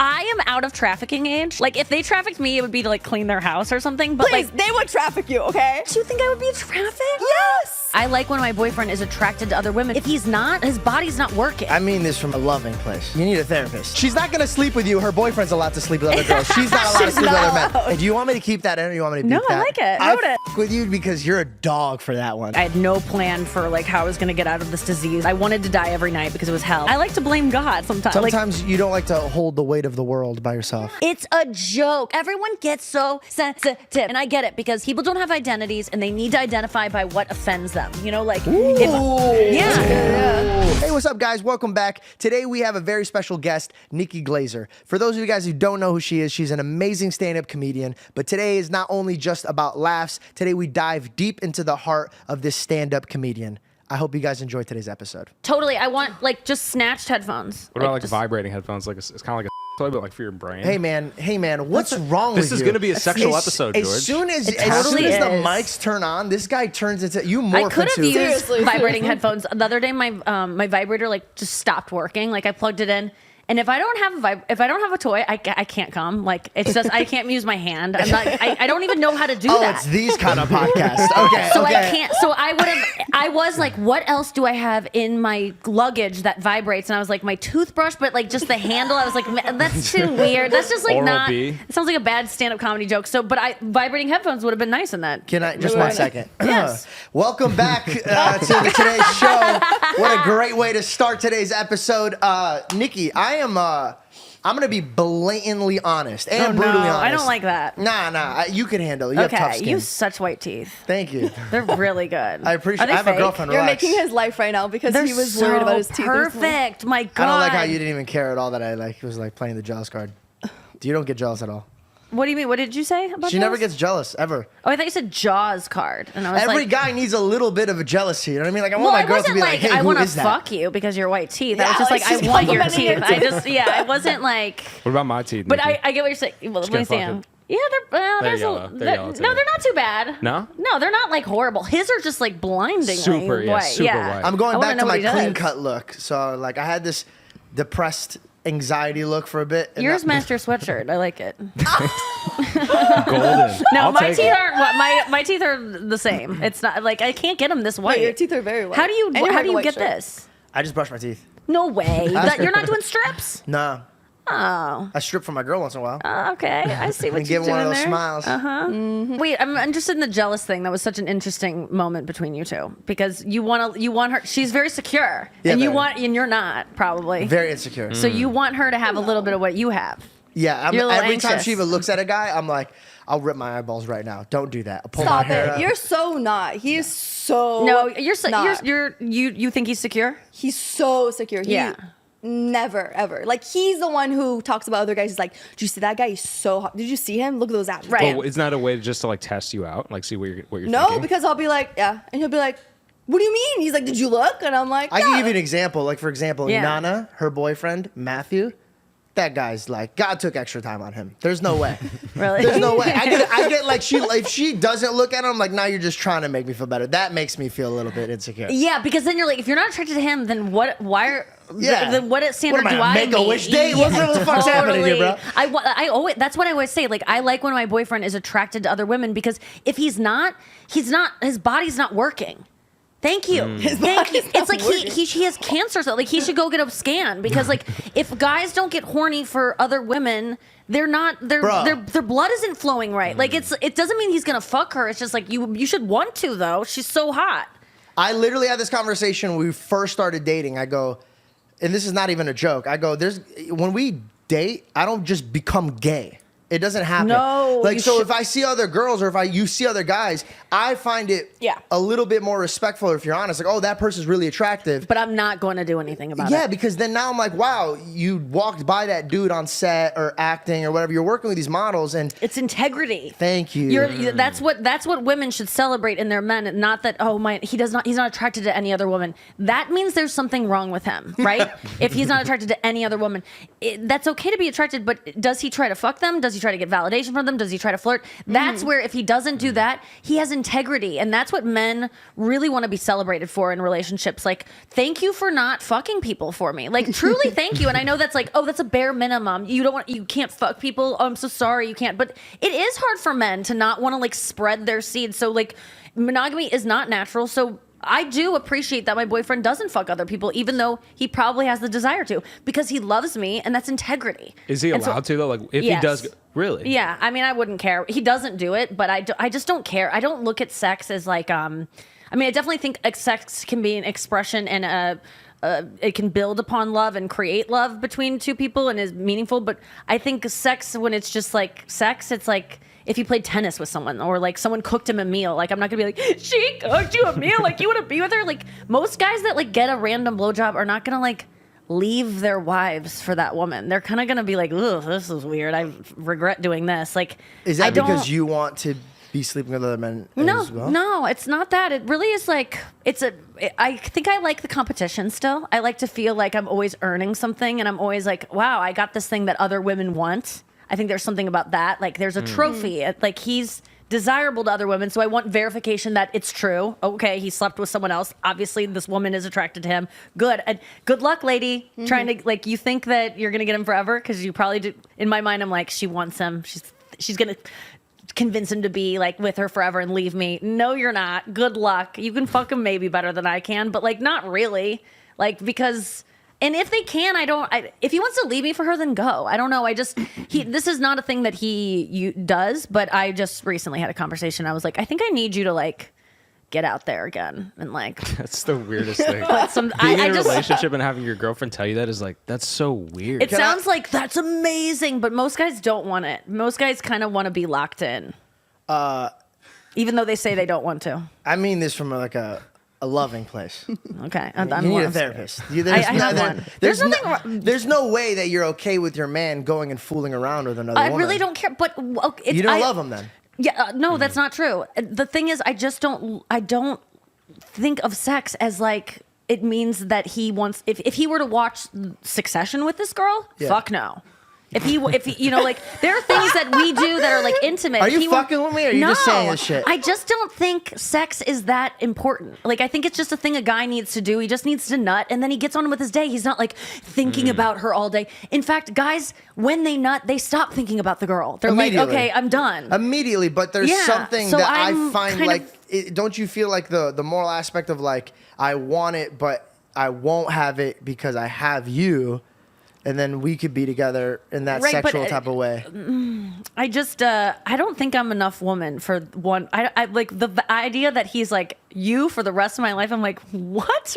I am out of trafficking age. Like, if they trafficked me, it would be to, like, clean their house or something. But, Please, like, they would traffic you, okay? do you think I would be trafficked? Yes! I like when my boyfriend is attracted to other women. If he's not, his body's not working. I mean this from a loving place. You need a therapist. She's not gonna sleep with you. Her boyfriend's allowed to sleep with other girls. She's not allowed to sleep with other men. Hey, do you want me to keep that in or you want me to beat that? No, I like it. I Note it. f with you because you're a dog for that one. I had no plan for, like, how I was going to get out of this disease. I wanted to die every night because it was hell. I like to blame God sometimes. Sometimes you don't like to hold the weight of the world by yourself. It's a joke. Everyone gets so sensitive. And I get it because people don't have identities and they need to identify by what offends them. You know, like, yeah. Hey, what's up, guys? Welcome back. Today we have a very special guest, Nikki Glaser. For those of you guys who don't know who she is, she's an amazing stand-up comedian. But today is not only just about laughs. Today we dive deep into the heart of this stand-up comedian. I hope you guys enjoyed today's episode. Totally. I want, like, just snatched headphones. What about like just vibrating headphones? Like it's kind of like a toy, but like for your brain. Hey man, what's wrong with you? This is gonna be a sexual episode, George. As soon as totally the is. mics turn on, this guy turns into you I morph could have into. used Seriously. vibrating headphones. The other day, my vibrator, like, just stopped working. Like, I plugged it in. And if I don't have a toy, I can't come. Like, it's just I can't use my hand. I'm not. I don't even know how to do that. It's these kind of podcasts. Okay. So okay. I can't. So I was like, what else do I have in my luggage that vibrates? And I was like, my toothbrush, but like just the handle. I was like, that's too weird. That's just like Oral-B. It sounds like a bad stand-up comedy joke. So, but vibrating headphones would have been nice in that. Can I just 1 second? Yes. Welcome back to today's show. What a great way to start today's episode, Nikki. I'm gonna be blatantly honest and brutally honest. I don't like that. Nah. You can handle it. You have tough Okay, skin. you have such white teeth. Thank you. They're really good. I appreciate. Are they I have a fake? girlfriend. You're Relax. making his life right now because They're he was so worried about his teeth. perfect. My God. I don't like how you didn't even care at all that I was like playing the jealous card. You don't get jealous at all. What do you mean? What did you say about She never Jaws? gets jealous ever. Oh, I thought you said Jaws card, and I was Every like, guy needs a little bit of a jealousy. You know what I mean? Like I well, want my I girls to wasn't be like, like, "Hey, I who want to is that?" fuck you because you're white teeth. I Yeah, was just like, like, I she's want your complimenting teeth. your I just, I wasn't like. What about my teeth? But Nikki? I get what you're saying. Well, let me get see. fucking- Yeah, they're They're yellow. They're yellow, too. no, they're not too bad. No? No, they're not like horrible. His are just like blindingly Super, yeah, white. super white. I'm going I wanna back to know my what he does. clean cut look. So like I had this depressed anxiety look for a bit. and Yours that- matched your sweatshirt. I like it. Golden. No, I'll my take teeth it. aren't. My teeth are the same. It's not like I can't get them this white. Wait, your teeth are very white. How do you And you're how wearing do a you white get shirt. this? I just brush my teeth. No way. You're not doing strips? Nah. Oh. I strip for my girl once in a while. Okay, I see what And you're give doing one of those there. smiles. Wait, I'm interested in the jealous thing. That was such an interesting moment between you two because you want her. She's very secure, Yeah, and very. and you're not probably. Very insecure. So you want her to have a little bit of what you have. Yeah, You're a little every time anxious. she even looks at a guy, I'm like, I'll rip my eyeballs right now. Don't do that. I'll pull Stop my hair it. up. You're so not. He is so No, you're not. you think he's secure? He's so secure. He Yeah. Never, ever. Like, he's the one who talks about other guys. He's like, did you see that guy? He's so hot. Did you see him? Look at those abs. Right. Well, isn't that a way to just to like test you out, like see what you're No, thinking? because I'll be like, yeah. And he'll be like, what do you mean? He's like, did you look? And I'm like, I yeah. can give you an example. Like, for example, Yeah. Nana, her boyfriend, Matthew, that guy's like, God took extra time on him. There's no way. Really? There's no way. I get like, if she doesn't look at him, I'm like, now you're just trying to make me feel better. That makes me feel a little bit insecure. Yeah, because then you're like, if you're not attracted to him, then what? Why are? Yeah. Then what standard What am do I, I Make-A-Wish meet? date? What the fuck's happening here, bro? I always. That's what I always say. Like, I like when my boyfriend is attracted to other women because if he's not. His body's not working. Thank you. Thank you. It's like he has cancer, so like he should go get a scan because like if guys don't get horny for other women, their blood isn't flowing right. Like it doesn't mean he's gonna fuck her. It's just like you should want to though. She's so hot. I literally had this conversation when we first started dating. I go, and this is not even a joke. I go, when we date, I don't just become gay. It doesn't happen. No, Like, you so should- if I see other girls or if you see other guys, I find it Yeah. a little bit more respectful if you're honest. Like, oh, that person's really attractive. But I'm not going to do anything about Yeah, it. because then now I'm like, wow, you walked by that dude on set or acting or whatever. You're working with these models and It's integrity. thank you. That's what women should celebrate in their men. Not that he's not attracted to any other woman. That means there's something wrong with him, right? If he's not attracted to any other woman, that's okay to be attracted. But does he try to fuck them? Does he try to get validation from them? Does he try to flirt? That's where if he doesn't do that, he has integrity. And that's what men really want to be celebrated for in relationships. Like, thank you for not fucking people for me. Like, truly thank you. And I know that's like, oh, that's a bare minimum. You can't fuck people. Oh, I'm so sorry you can't. But it is hard for men to not want to like spread their seed. So like monogamy is not natural. So I do appreciate that my boyfriend doesn't fuck other people, even though he probably has the desire to, because he loves me, and that's integrity. Is he allowed to though? Like, if he does, really? Yeah, I mean, I wouldn't care. He doesn't do it, but I just don't care. I don't look at sex as like, I mean, I definitely think sex can be an expression and it can build upon love and create love between two people and is meaningful. But I think sex, when it's just like sex, it's like if you played tennis with someone or like someone cooked him a meal. Like, I'm not gonna be like, she cooked you a meal. Like, you want to be with her? Like, most guys that like get a random blowjob are not gonna like leave their wives for that woman. They're kind of gonna be like, ugh, this is weird. I regret doing this. Like, Is that because you want to be sleeping with other men as well? No, it's not that. It really is like, I think I like the competition still. I like to feel like I'm always earning something and I'm always like, wow, I got this thing that other women want. I think there's something about that. Like, there's a trophy. Like, he's desirable to other women, so I want verification that it's true. Okay, he slept with someone else. Obviously, this woman is attracted to him. Good. And good luck, lady. Trying to, like, you think that you're going to get him forever? Because you probably do. In my mind, I'm like, she wants him. She's going to convince him to be like with her forever and leave me. No, you're not. Good luck. You can fuck him maybe better than I can, but like not really. Like, because, and if they can, if he wants to leave me for her, then go. I don't know. This is not a thing that he does, but I just recently had a conversation. I was like, I think I need you to like get out there again and like. That's the weirdest thing. Being in a relationship and having your girlfriend tell you that is like, that's so weird. It sounds like that's amazing, but most guys don't want it. Most guys kind of want to be locked in, even though they say they don't want to. I mean this from like a loving place. Okay, you need a therapist. There's nothing wrong. There's no way that you're okay with your man going and fooling around with another woman. I really don't care, but you don't love him then. Yeah, no, that's not true. The thing is, I don't think of sex as like it means that he wants. If he were to watch Succession with this girl, fuck no. If he, you know, like there are things that we do that are like intimate. Are you fucking with me? Or are you just saying this shit? I just don't think sex is that important. Like, I think it's just a thing a guy needs to do. He just needs to nut, and then he gets on with his day. He's not like thinking about her all day. In fact, guys, when they nut, they stop thinking about the girl. They're like, okay, I'm done. Immediately, but there's something that I find like, don't you feel like the moral aspect of like, I want it, but I won't have it because I have you. And then we could be together in that sexual type of way. I just, I don't think I'm enough woman for one. I like the idea that he's like you for the rest of my life. I'm like, what?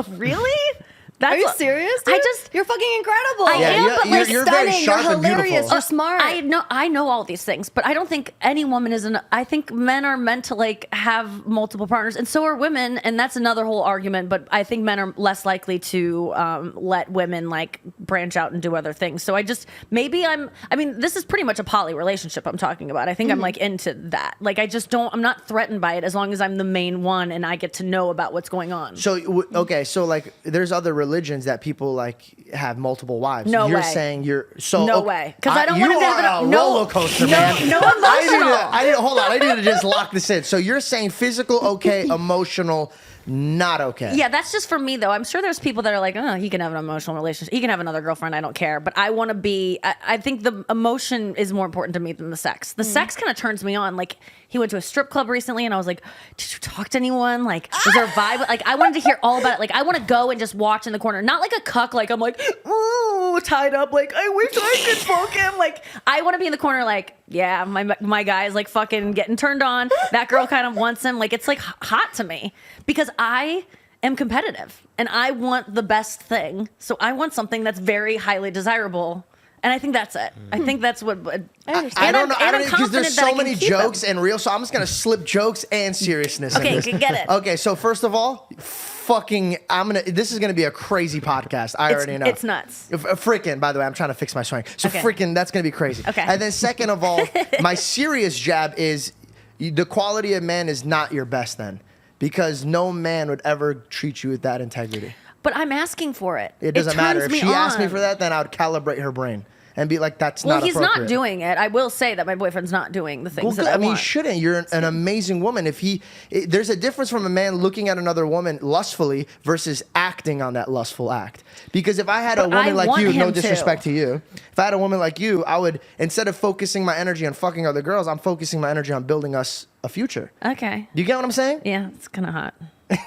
Really? Are you serious, dude? You're fucking incredible. I am, but like you're stunning. very sharp you're hilarious. And beautiful. You're smart. I know all these things, but I don't think any woman is I think men are meant to like have multiple partners, and so are women, and that's another whole argument. But I think men are less likely to let women like branch out and do other things. So I mean, this is pretty much a poly relationship I'm talking about. I think I'm like into that. Like, I'm not threatened by it as long as I'm the main one and I get to know about what's going on. So, okay, so like there's other religions that people like have multiple wives. No You're way. saying you're so no way, because I don't want to have a roller coaster, man. No emotional. Hold on. I need to just lock this in. So you're saying physical okay, emotional not okay. Yeah, that's just for me though. I'm sure there's people that are like, oh, he can have an emotional relationship. He can have another girlfriend. I don't care. But I want to be. I think the emotion is more important to me than the sex. The sex kind of turns me on. Like, he went to a strip club recently, and I was like, did you talk to anyone? Like, was there a vibe? Like, I wanted to hear all about it. Like, I want to go and just watch in the corner, not like a cuck. Like, I'm like, ooh, tied up. Like, I wish I could fuck him. Like, I want to be in the corner. Like, yeah, my guy is like fucking getting turned on. That girl kind of wants him. Like, it's like hot to me because I am competitive and I want the best thing. So I want something that's very highly desirable. And I think that's it. I think that's what. I don't know. I don't know because there's so many jokes and real. So I'm just gonna slip jokes and seriousness. Okay, in this. get it. Okay, so first of all, this is gonna be a crazy podcast. I already know. It's nuts. Freaking. By the way, I'm trying to fix my swing. So Okay. freaking, that's gonna be crazy. Okay. And then second of all, my serious jab is the quality of man is not your best then, because no man would ever treat you with that integrity. But I'm asking for it. It doesn't matter. turns If me she asked me on. for that, then I would calibrate her brain. and be like, that's Well, not he's appropriate. not doing it. I will say that my boyfriend's not doing the things Well, that I mean, want. you shouldn't. You're an amazing woman. There's a difference from a man looking at another woman lustfully versus acting on that lustful act. Because if I had a But I woman like want you, no him disrespect to. to you, if I had a woman like you, I would, instead of focusing my energy on fucking other girls, I'm focusing my energy on building us a future. Okay. Do you get what I'm saying? Yeah, it's kind of hot.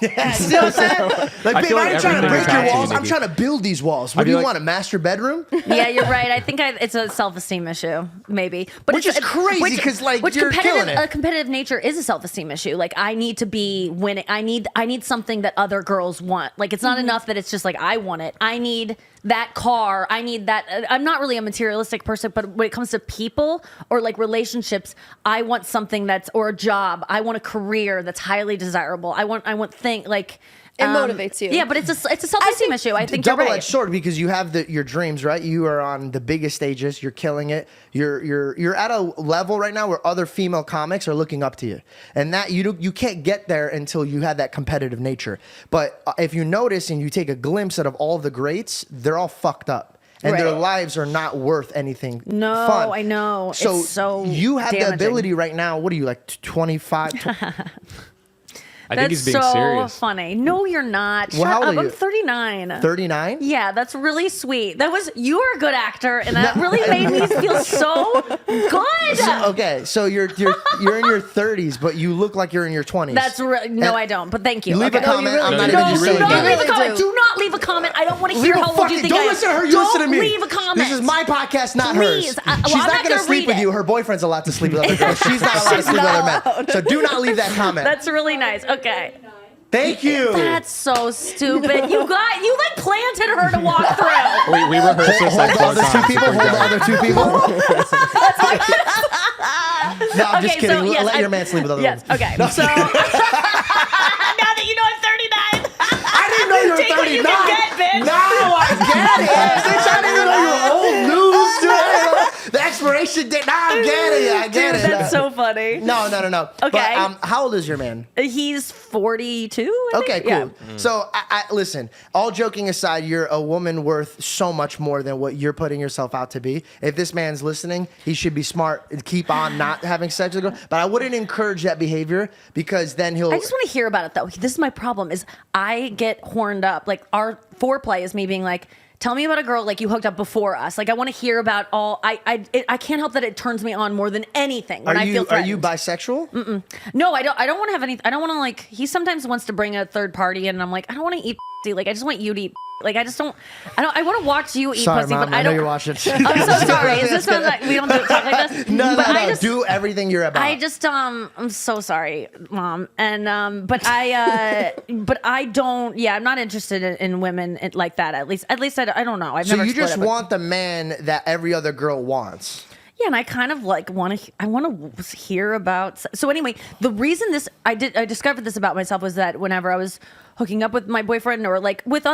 Yeah, you know what I'm saying? Like, I babe, feel I like ain't trying to everything break is your back to you, walls. I'm Nikki. trying to build these walls. What do feel you like- want, a master bedroom? Yeah, you're right. I think it's a self-esteem issue, maybe. But Which is crazy, 'cause, like, which you're killing it. A competitive nature is a self-esteem issue. Like, I need to be winning. I need something that other girls want. Like, it's not enough that it's just like I want it. I need that car. I need that. I'm not really a materialistic person, but when it comes to people or like relationships, I want something or a job. I want a career that's highly desirable. I want thing like. It motivates you. Yeah, but it's a self-esteem issue. I think you're double-edged right. sword, because you have your dreams, right? You are on the biggest stages. You're killing it. You're at a level right now where other female comics are looking up to you, and that you can't get there until you have that competitive nature. But if you notice and you take a glimpse of all the greats, they're all fucked up. And their Right. lives are not worth anything No, fun. I know. So, It's so you have the damaging. ability right now. What are you, like 25? I think he's being so serious. funny. No, you're not. Well, Shut how old up. are you? I'm 39. 39? Yeah, that's really sweet. You were a good actor, and that really made me feel so good. Okay, so you're in your 30s, but you look like you're in your 20s. No, I don't. But thank you. You leave a Okay. comment. really I'm do. not No, even you just really saying Do not that. leave a really comment. do. Do not leave a comment. I don't want to Leave hear a how old fucking, you think don't I am. listen to her. You Don't listen to me. leave a comment. This is my podcast, not Please. hers. Well, She's I'm not not going to gonna sleep read with you. it. Her boyfriend's allowed to sleep with other girls. She's not allowed to sleep with other men. So do not leave that comment. That's really nice. Okay. Thank you. That's so stupid. You like planted her to walk through. We rehearsed this like Hold the four other two times people. before Hold the going. other two people. No, I'm just Okay, kidding. so, yes, Let your man sleep with other Yes. women. Okay. So now that you know I'm 39. I didn't know you were Take 39. what you can get, bitch. No, I get it. Bitch, I didn't even know you were old news. Dude. The expiration date. Nah, I get it. I get Dude, it. that's so funny. No. Okay. But how old is your man? He's 42. I Okay, think. cool. Yeah. So, I listen, all joking aside, you're a woman worth so much more than what you're putting yourself out to be. If this man's listening, he should be smart and keep on not having sex with a girl. But I wouldn't encourage that behavior, because then he'll... I just want to hear about it though. This is my problem. Is I get horned up. Like our foreplay is me being like, tell me about a girl like you hooked up before us. Like I want to hear about all. I can't help that it turns me on more than anything when I feel Are you threatened. bisexual? No, I don't want to have any. I don't want to like. He sometimes wants to bring a third party, and I'm like, I don't want to eat. Like I just want you to eat. Like I just don't. I want to watch you eat Sorry, pussy, Mom, but I I know don't. you're watching. I'm so sorry. Is this sounds like we don't talk like this? No, But no, I no. just- Do everything you're about. I just I'm so sorry, Mom, and but I don't. Yeah, I'm not interested in women like that. At least I don't know. I've So never. you explored just it, but- want the man that every other girl wants. Yeah, and I kind of like want to. I want to hear about. So anyway, the reason I discovered this about myself was that whenever I was hooking up with my boyfriend or like with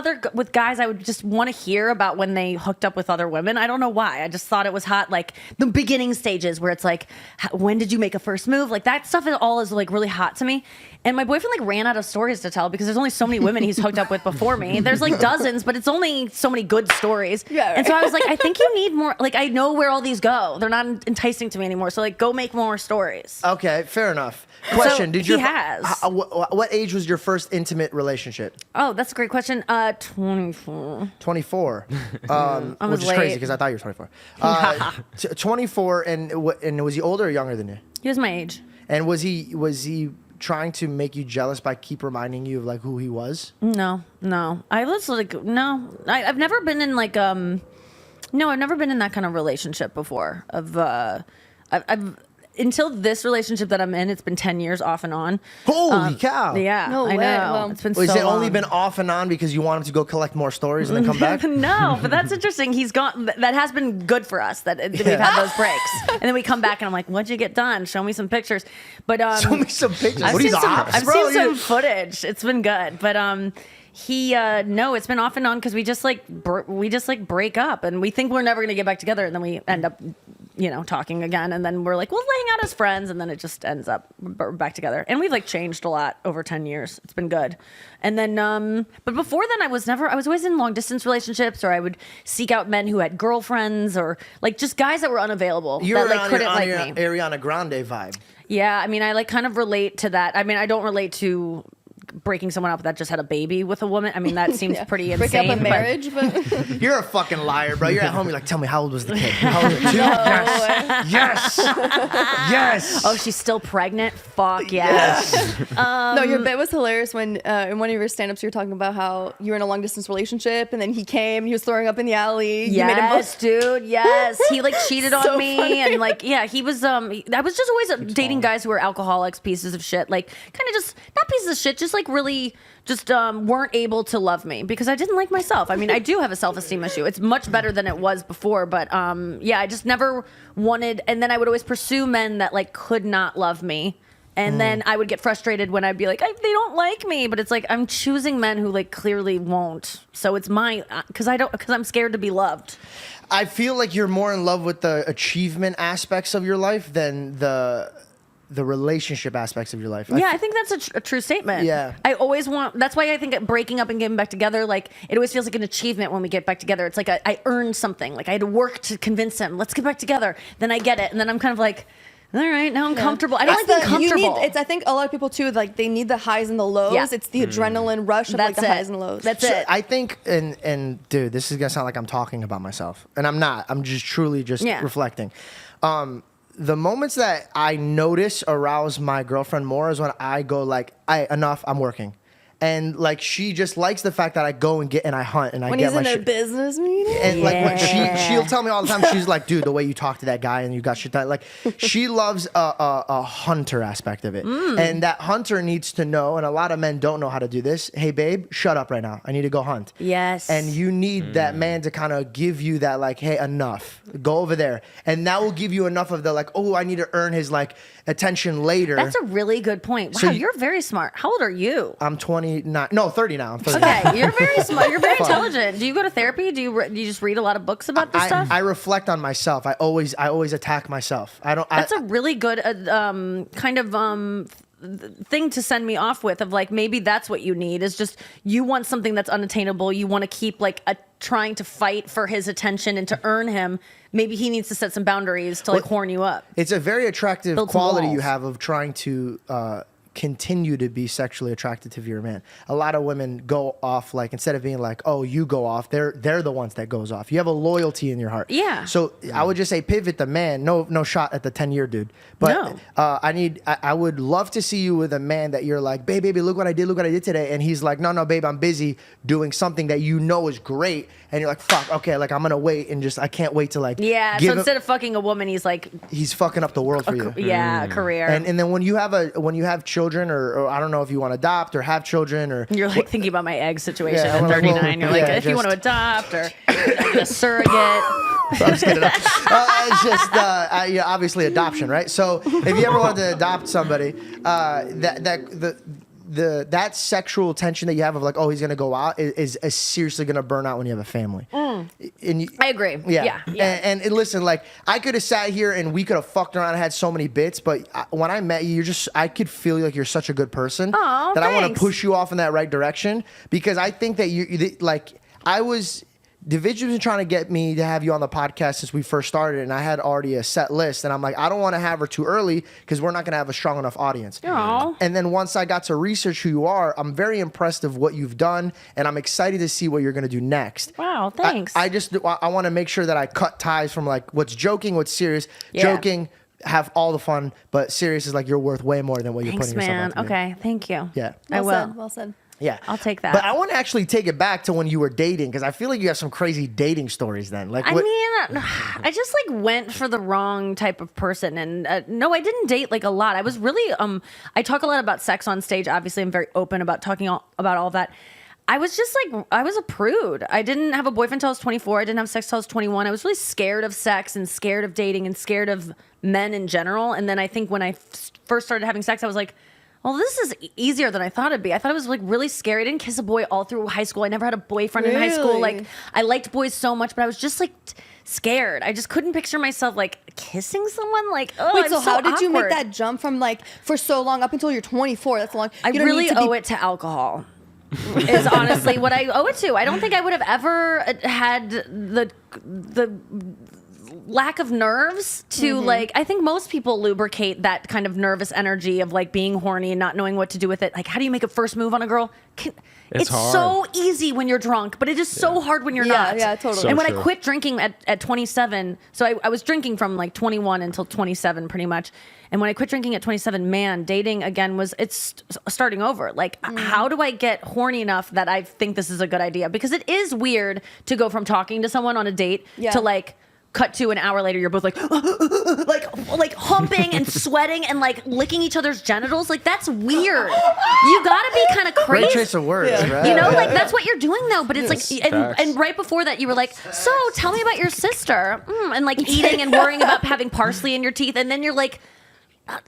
guys, I would just want to hear about when they hooked up with other women. I don't know why. I just thought it was hot, like the beginning stages where it's like, when did you make a first move? Like that stuff is like really hot to me. And my boyfriend like ran out of stories to tell because there's only so many women he's hooked up with before me. There's like dozens, but it's only so many good stories. Yeah, right. And so I was like, I think you need more. Like I know where all these go. They're not enticing to me anymore. So like, go make more stories. Okay, fair enough. Question: Did he your has. what age was your first intimate relationship? Oh, that's a great question. 24. 24. I was Which is crazy late. because I thought you were 24. 24, and was he older or younger than you? He was my age. And was he trying to make you jealous by keep reminding you of like who he was? No. I was like, no. I've never been in like no, I've never been in that kind of relationship before. I've until this relationship that I'm in, it's been 10 years off and on. Holy cow! Yeah, No I way. know. Wow. It's been Was so it only long. been off and on because you wanted to go collect more stories and then come back? No, but that's interesting. He's gone. That has been good for us. That we've had those breaks, and then we come back and I'm like, "What'd you get done? Show me some pictures." But Show me some pictures. I've What are seen these some, ops, I've bro? seen some You're- footage. It's been good, but he no, it's been off and on because we just like break up, and we think we're never gonna get back together, and then we end up talking again, and then we're like, we'll hang out as friends, and then it just ends up we're back together. And we've like changed a lot over 10 years. It's been good. And then, but before then, I was always in long distance relationships, or I would seek out men who had girlfriends, or like just guys that were unavailable You're that like couldn't on like your me. Ariana Grande vibe. Yeah, I mean, I like kind of relate to that. I mean, I don't relate to breaking someone up that just had a baby with a woman. I mean, that seems pretty insane. Break up a but- marriage, but You're a fucking liar, bro. You're at home. You're like, tell me, how old was the kid? How old was it? 2? Yes. Yes. Oh, she's still pregnant? Fuck yes. no, your bit was hilarious when in one of your stand-ups you were talking about how you were in a long-distance relationship and then he came, he was throwing up in the alley. You made him Yes, dude. Yes, he like cheated on So me, funny. and like, yeah, he was. I was just always dating guys who were alcoholics, pieces of shit. Like, kind of just not pieces of shit, just like really, just weren't able to love me because I didn't like myself. I mean, I do have a self-esteem issue. It's much better than it was before, but yeah, I just never wanted. And then I would always pursue men that like could not love me. And then I would get frustrated when I'd be like, they don't like me. But it's like, I'm choosing men who like clearly won't. So it's because I'm scared to be loved. I feel like you're more in love with the achievement aspects of your life than the relationship aspects of your life. Yeah, I think that's a true statement. Yeah. I always want, that's why I think breaking up and getting back together, like, it always feels like an achievement when we get back together. It's like I earned something. Like, I had to work to convince him, let's get back together. Then I get it. And then I'm kind of like, all right, now I'm comfortable. I don't like being comfortable. I think a lot of people too, like they need the highs and the lows. Yeah. It's the adrenaline rush of like That's the it. highs and lows. That's So it. I think, and dude, this is gonna sound like I'm talking about myself, and I'm not. I'm just truly Yeah. reflecting. The moments that I notice arouse my girlfriend more is when I go like, enough, I'm working. And like she just likes the fact that I go and I hunt and I when get he's my in a shit. business meeting. And like when Yeah. she'll tell me all the time, she's like, dude, the way you talk to that guy and you got shit done. Like she loves a hunter aspect of it. And that hunter needs to know, and a lot of men don't know how to do this. Hey babe, shut up right now. I need to go hunt. Yes. And you need that man to kind of give you that like, hey, enough. Go over there. And that will give you enough of the like, oh, I need to earn his like attention later. That's a really good point. Wow, So you're very smart. How old are you? I'm 29. No, 30 now. I'm 30. Okay, you're very smart. You're very intelligent. Do you go to therapy? Do you just read a lot of books about this stuff? I reflect on myself. I always attack myself. That's a really good kind of thing to send me off with, of like, maybe that's what you need, is just you want something that's unattainable. You want to keep like trying to fight for his attention and to earn him. Maybe he needs to set some boundaries to like horn you up. It's a very attractive Build some quality you walls. have of trying to continue to be sexually attracted to your man. A lot of women go off like, instead of being like, oh, you go off, they're the ones that goes off. You have a loyalty in your heart. Yeah. So I would just say pivot the man. No shot at the 10-year dude. But No. I would love to see you with a man that you're like, baby, look what I did today. And he's like, no, babe, I'm busy doing something that you know is great. And you're like, fuck, okay, like I'm gonna wait and just I can't wait to like Yeah. give So him- instead of fucking a woman, he's like, he's fucking up the world for you. yeah, a career. And then when you have children, or I don't know if you want to adopt or have children, or You're like thinking about my egg situation Yeah, at well, 39. You're like, yeah, if you want to just- adopt or get a surrogate. I'm just kidding. It's just yeah, obviously adoption, right? So if you ever wanted to adopt somebody, that sexual tension that you have of like, oh, he's gonna go out is seriously gonna burn out when you have a family. And you, I agree. Yeah. And listen, like I could have sat here and we could have fucked around and had so many bits, but when I met you, I could feel like you're such a good person Aw, that I want to thanks. push you off in that right direction, because I think that David's been trying to get me to have you on the podcast since we first started, and I had already a set list, and I'm like, I don't want to have her too early because we're not going to have a strong enough audience. Aw. And then once I got to research who you are, I'm very impressed of what you've done, and I'm excited to see what you're going to do next. Wow, thanks. I want to make sure that I cut ties from like what's joking, what's serious. Yeah. Joking, have all the fun, but serious is like you're worth way more than what you're Thanks, putting yourself man. out to be. Okay, thank you. Yeah. I will. Well said. Yeah, I'll take that. But I want to actually take it back to when you were dating, because I feel like you have some crazy dating stories then. Like, I mean, I just like went for the wrong type of person, and no, I didn't date like a lot. I was really I talk a lot about sex on stage. Obviously, I'm very open about talking about all that. I was just like, I was a prude. I didn't have a boyfriend until I was 24. I didn't have sex until I was 21. I was really scared of sex and scared of dating and scared of men in general. And then I think when I first started having sex, I was like, Well, this is easier than I thought it'd be. I thought it was like really scary. I didn't kiss a boy all through high school. I never had a boyfriend in high school. Really? Like I liked boys so much, but I was just like scared. I just couldn't picture myself like kissing someone. Like, oh, Wait, I'm so how did you make awkward. that jump from like for so long up until you're 24? That's long. I You don't really need to be- owe it to alcohol. Is honestly what I owe it to. I don't think I would have ever had the lack of nerves to like. I think most people lubricate that kind of nervous energy of like being horny and not knowing what to do with it. Like, how do you make a first move on a girl? It's hard. so easy when you're drunk, but it is so hard when you're not. Yeah, totally. So And when true. I quit drinking at 27, so I was drinking from like 21 until 27 pretty much. And when I quit drinking at 27, man, dating again it's starting over. Like, how do I get horny enough that I think this is a good idea? Because it is weird to go from talking to someone on a date to like cut to an hour later, you're both like, like humping and sweating and like licking each other's genitals. Like, that's weird. You gotta be kind of Great crazy. choice of words, right? You know, like that's what you're doing though. But it's like, facts. and right before that, you were like, so tell me about your sister, and like eating and worrying about having parsley in your teeth, and then you're like,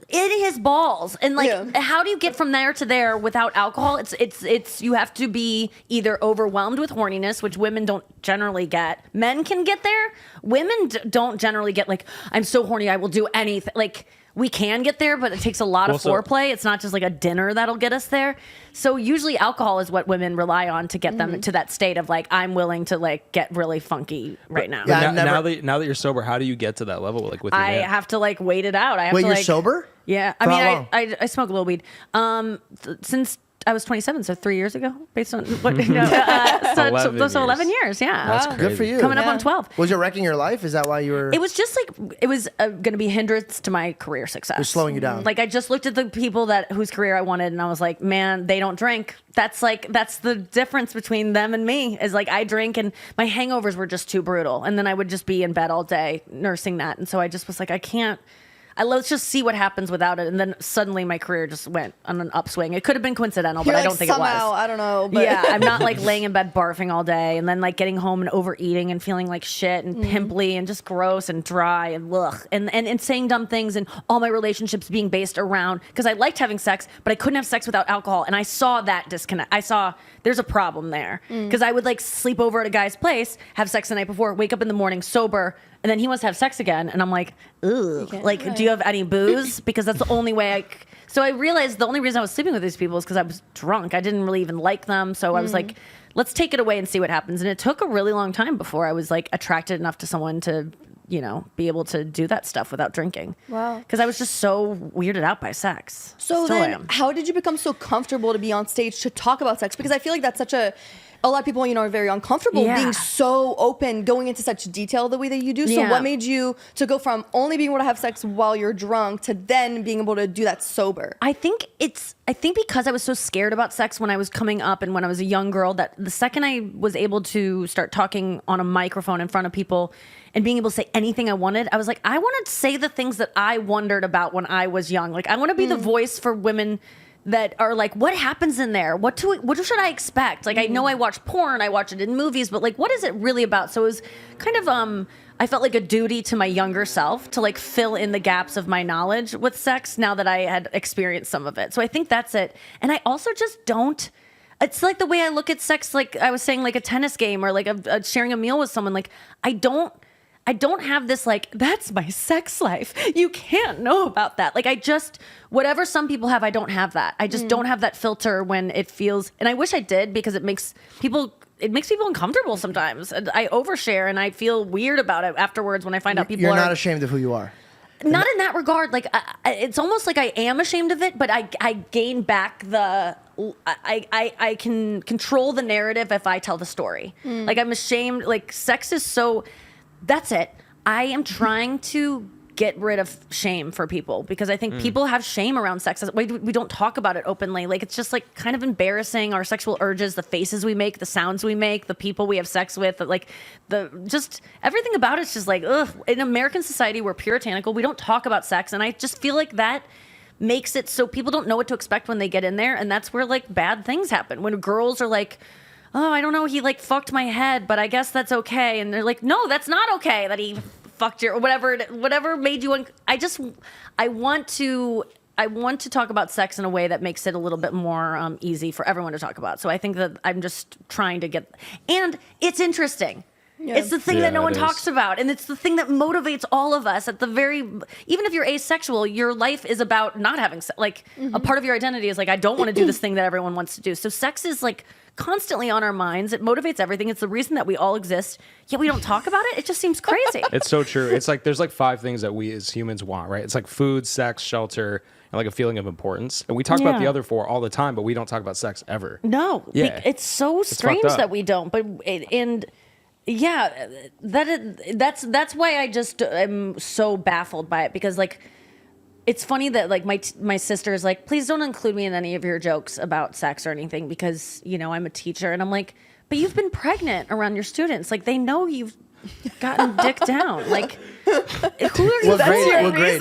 in his balls, and like, how do you get from there to there without alcohol? It's you have to be either overwhelmed with horniness, which women don't generally get. Men can get there. Women don't generally get like, I'm so horny, I will do anything. Like, we can get there, but it takes a lot of foreplay. It's not just like a dinner that'll get us there. So usually alcohol is what women rely on to get them to that state of like, I'm willing to like get really funky right now. Yeah, Now that you're sober, how do you get to that level? Like with your I man? have to like wait it out. I have Wait, to you're like sober? Yeah, I For mean, how long? I smoke a little weed. Since I was 27, so 3 years ago, based on what so 11 years. Yeah, That's Wow. Good for you. coming up on 12. Was it wrecking your life? Is that why you were? It was just like it was going to be a hindrance to my career success. It was slowing you down. Like I just looked at the people whose career I wanted, and I was like, man, they don't drink. That's the difference between them and me. Is like I drink, and my hangovers were just too brutal, and then I would just be in bed all day nursing that, and so I just was like, I can't. Let's just see what happens without it. And then suddenly my career just went on an upswing. It could have been coincidental, but You're I like, don't think somehow, it was. I don't know. But Yeah, I'm not like laying in bed barfing all day and then like getting home and overeating and feeling like shit and pimply and just gross and dry and ugh and saying dumb things and all my relationships being based around because I liked having sex, but I couldn't have sex without alcohol. And I saw that disconnect. I saw there's a problem there because I would like sleep over at a guy's place, have sex the night before, wake up in the morning sober, and then he wants to have sex again. And I'm like, ugh, like, do you have any booze? Because that's the only way so I realized the only reason I was sleeping with these people is because I was drunk. I didn't really even like them. So I was like, let's take it away and see what happens. And it took a really long time before I was like attracted enough to someone to, be able to do that stuff without drinking. Wow. Because I was just so weirded out by sex. So Still then, am. how did you become so comfortable to be on stage to talk about sex? Because I feel like that's such a lot of people, are very uncomfortable Yeah. being so open, going into such detail the way that you do. So Yeah. what made you to go from only being able to have sex while you're drunk to then being able to do that sober? I think because I was so scared about sex when I was coming up and when I was a young girl that the second I was able to start talking on a microphone in front of people and being able to say anything I wanted, I was like, I want to say the things that I wondered about when I was young. Like I want to be the voice for women that are like, what happens in there? What should I expect? Like I know I watch porn, I watch it in movies, but like what is it really about? So it was kind of I felt like a duty to my younger self to like fill in the gaps of my knowledge with sex now that I had experienced some of it. So I think that's it. And I also just don't. It's like the way I look at sex, like I was saying, like a tennis game or like sharing a meal with someone. Like I don't have this like, that's my sex life. You can't know about that. Like whatever some people have, I don't have that. I just don't have that filter when it feels, and I wish I did because it makes people uncomfortable sometimes. And I overshare and I feel weird about it afterwards when I find out people You're are not ashamed of who you are. not in that regard. Like it's almost like I am ashamed of it, but I gain back I can control the narrative if I tell the story. Like I'm ashamed, like sex is so, that's it. I am trying to get rid of shame for people because I think people have shame around sex. We don't talk about it openly. Like it's just like kind of embarrassing, our sexual urges, the faces we make, the sounds we make, the people we have sex with, like just everything about it's just like, ugh. In American society, we're puritanical. We don't talk about sex. And I just feel like that makes it so people don't know what to expect when they get in there. And that's where like bad things happen. When girls are like, oh, I don't know, he like fucked my head, but I guess that's okay. And they're like, no, that's not okay that he fucked your, or whatever made you, I want to want to talk about sex in a way that makes it a little bit more easy for everyone to talk about. So I think that I'm just trying to get, and it's interesting. Yeah. It's the thing Yeah, that no one it is. talks about, and it's the thing that motivates all of us. At the very, even if you're asexual, your life is about not having sex. Like a part of your identity is like, I don't want to do this thing that everyone wants to do. So sex is like constantly on our minds. It motivates everything. It's the reason that we all exist. Yet we don't talk about it. It just seems crazy. It's so true. It's like there's like 5 things that we as humans want, right? It's like food, sex, shelter, and like a feeling of importance. And we talk about the Yeah. other 4 all the time, but we don't talk about sex ever. No, Yeah. it's so strange fucked up. that we don't. But yeah, that's why I just am so baffled by it, because like it's funny that like my sister is like, please don't include me in any of your jokes about sex or anything, because I'm a teacher, and I'm like, but you've been pregnant around your students, like they know you've gotten dick down, like who are you What grade? fooling? What grade?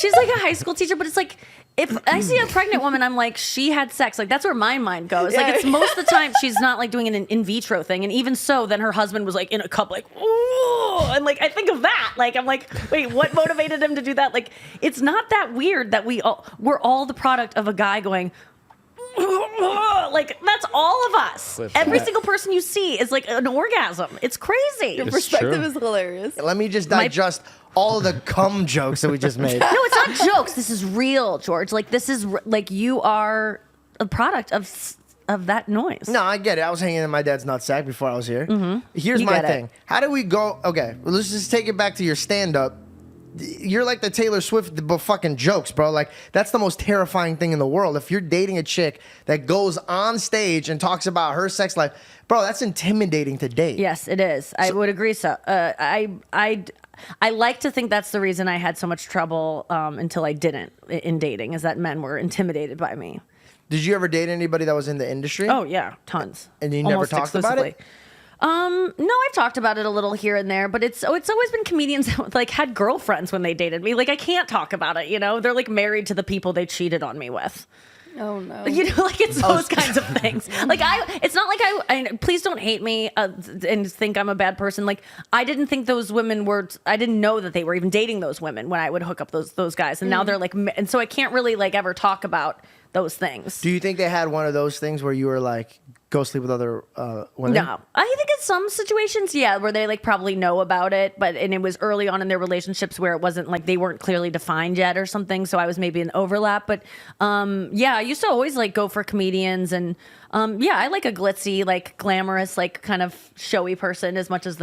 She's like a high school teacher, but it's like, if I see a pregnant woman, I'm like, she had sex. Like, that's where my mind goes. Like, it's most of the time she's not like doing an in vitro thing. And even so, then her husband was like in a cup, like, ooh. And like, I think of that. Like, I'm like, wait, what motivated him to do that? Like, it's not that weird that we're all the product of a guy going, like, that's all of us. Every single person you see is like an orgasm. It's crazy. Your It's perspective true. is hilarious. Let me just digest all of the cum jokes that we just made. No, it's not jokes. This is real, George. Like, this is like, you are a product of that noise. No, I get it. I was hanging in my dad's nutsack before I was here. Here's You my get it. thing. How do we go? Okay, well, let's just take it back to your stand-up. You're like the Taylor Swift but fucking jokes, bro. Like, that's the most terrifying thing in the world. If you're dating a chick that goes on stage and talks about her sex life, bro, that's intimidating to date. Yes, it is. I would agree. So, I like to think that's the reason I had so much trouble until I didn't in dating, is that men were intimidated by me. Did you ever date anybody that was in the industry? Oh yeah, tons. And you never Almost talked about it? exclusively. No, I've talked about it a little here and there, but it's always been comedians that like had girlfriends when they dated me. Like, I can't talk about it, they're like married to the people they cheated on me with. Oh no. Like, it's those kinds of things. Like, it's not like I please don't hate me and think I'm a bad person. Like, I didn't think those women I didn't know that they were even dating those women when I would hook up those guys. And now they're like, and so I can't really like ever talk about those things. Do you think they had one of those things where you were like, go sleep with other women? No, I think in some situations, yeah, where they like probably know about it, and it was early on in their relationships where it wasn't like they weren't clearly defined yet or something. So I was maybe an overlap, but yeah, I used to always like go for comedians, and yeah, I like a glitzy, like glamorous, like kind of showy person as much as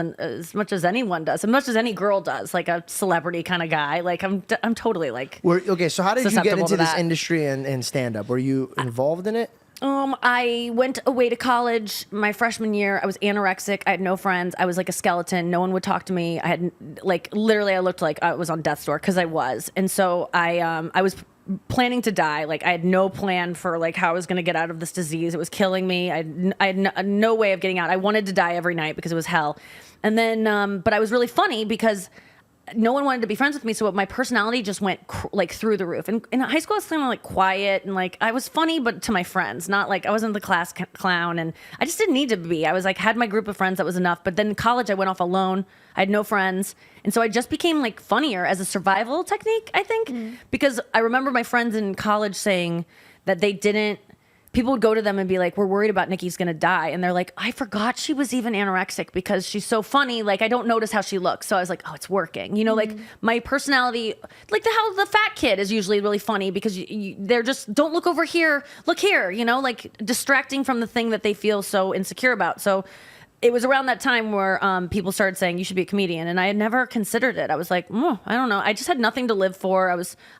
anyone does, as much as any girl does, like a celebrity kind of guy. Like I'm totally like. Okay, so how did you get susceptible into to this that. industry and stand up? Were you involved in it? I went away to college my freshman year. I was anorexic. I had no friends. I was like a skeleton. No one would talk to me. I had like literally I looked like I was on death's door, because I was. And so I was planning to die. Like, I had no plan for like how I was going to get out of this disease. It was killing me. I had no way of getting out. I wanted to die every night because it was hell. And then but I was really funny because no one wanted to be friends with me, so my personality just went like through the roof. And in high school, I was kind of like quiet, and like I was funny, but to my friends, not like I wasn't the class clown, and I just didn't need to be. I was like had my group of friends, that was enough. But then in college, I went off alone. I had no friends, and so I just became like funnier as a survival technique, I think, because I remember my friends in college saying that they didn't. People would go to them and be like, we're worried about Nikki's going to die. And they're like, I forgot she was even anorexic because she's so funny. Like, I don't notice how she looks. So I was like, oh, it's working. Like my personality, like how the fat kid is usually really funny because they're just, don't look over here, look here, like distracting from the thing that they feel so insecure about. So it was around that time where people started saying you should be a comedian, and I had never considered it. I was like, I don't know. I just had nothing to live for.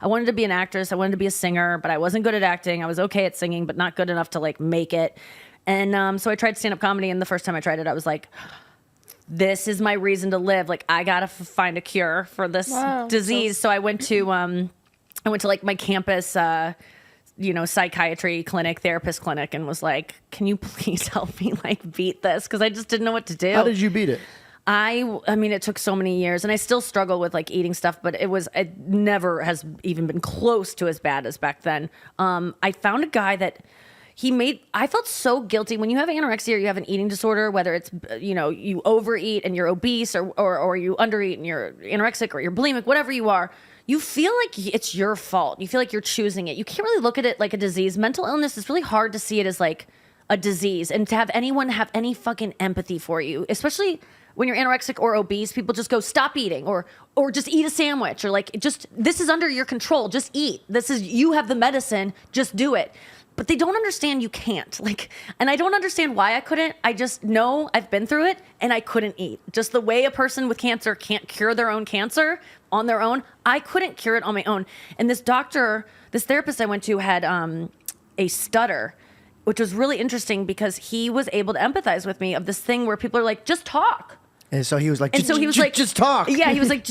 I wanted to be an actress. I wanted to be a singer, but I wasn't good at acting. I was okay at singing, but not good enough to like make it. And so I tried stand-up comedy, and the first time I tried it, I was like, this is my reason to live. Like, I gotta find a cure for this disease. So I went to like my campus psychiatry clinic, therapist clinic, and was like, can you please help me like beat this? Because I just didn't know what to do. How did you beat it? I mean, it took so many years, and I still struggle with like eating stuff, but it never has even been close to as bad as back then. I found a guy that I felt so guilty when you have anorexia or you have an eating disorder, whether it's, you overeat and you're obese or you undereat and you're anorexic or you're bulimic, whatever you are, you feel like it's your fault. You feel like you're choosing it. You can't really look at it like a disease. Mental illness is really hard to see it as like a disease, and to have anyone have any fucking empathy for you, especially when you're anorexic or obese. People just go, stop eating, or just eat a sandwich, or like, just, this is under your control, just eat. You have the medicine, just do it. But they don't understand you can't. Like, and I don't understand why I couldn't. I just know I've been through it and I couldn't eat. Just the way a person with cancer can't cure their own cancer on their own, I couldn't cure it on my own. And this therapist I went to had a stutter, which was really interesting because he was able to empathize with me of this thing where people are like, just talk. And so he was like, just talk. Yeah, he was like,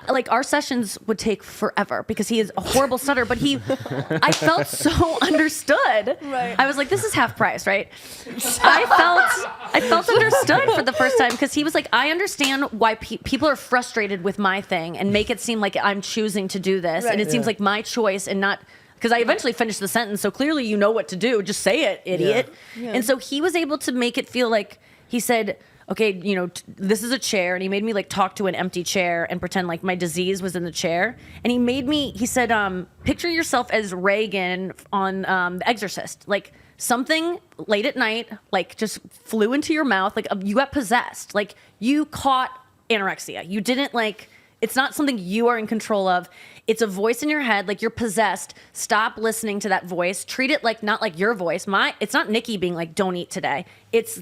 like our sessions would take forever because he is a horrible stutter, but I felt so understood. Right. I was like, this is half price, right? I felt understood for the first time because he was like, I understand why people are frustrated with my thing and make it seem like I'm choosing to do this. Right. And it seems like my choice and not... Because I eventually finished the sentence, so clearly you know what to do. Just say it, idiot. Yeah. And so he was able to make it feel like, he said, okay, this is a chair, and he made me like talk to an empty chair and pretend like my disease was in the chair. And he said, picture yourself as Reagan on The Exorcist, like something late at night, like just flew into your mouth, like you got possessed, like you caught anorexia. You didn't like... It's not something you are in control of. It's a voice in your head, like you're possessed. Stop listening to that voice. Treat it like not like your voice. It's not Nikki being like, don't eat today. It's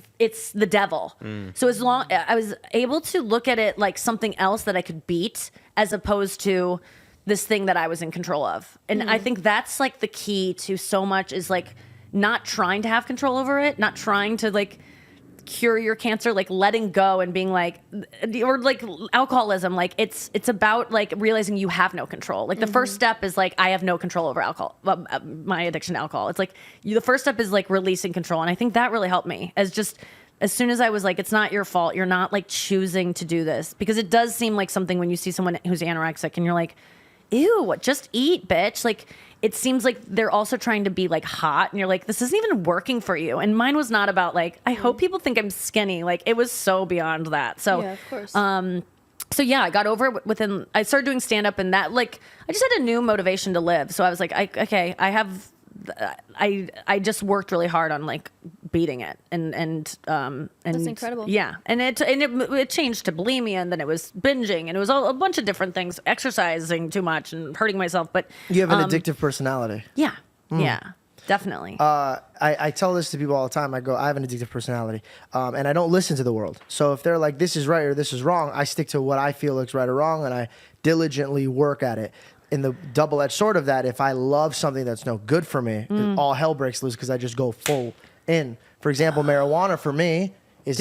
the devil. So I was able to look at it like something else that I could beat, as opposed to this thing that I was in control of. And I think that's like the key to so much, is like not trying to have control over it, not trying to like cure your cancer, like letting go and being like, or like alcoholism, like it's about like realizing you have no control. Like the first step is like, I have no control over alcohol, my addiction to alcohol. It's like the first step is like releasing control. And I think that really helped me, as soon as I was like, it's not your fault. You're not like choosing to do this, because it does seem like something when you see someone who's anorexic and you're like, ew, just eat, bitch. Like, it seems like they're also trying to be like hot, and you're like, this isn't even working for you. And mine was not about like, I hope people think I'm skinny. Like, it was so beyond that. So, yeah, of course. So yeah, I got over it I started doing stand up, and that, like, I just had a new motivation to live. So I was like, I just worked really hard on like beating it, and That's incredible. Yeah, and it changed to bulimia, and then it was binging, and it was a bunch of different things, exercising too much and hurting myself. But You have an addictive personality. yeah, yeah, definitely. I tell this to people all the time. I go, I have an addictive personality, and I don't listen to the world. So if they're like, this is right or this is wrong, I stick to what I feel looks right or wrong, and I diligently work at it. In the double-edged sword of that, if I love something that's no good for me, all hell breaks loose because I just go full in. For example, marijuana for me is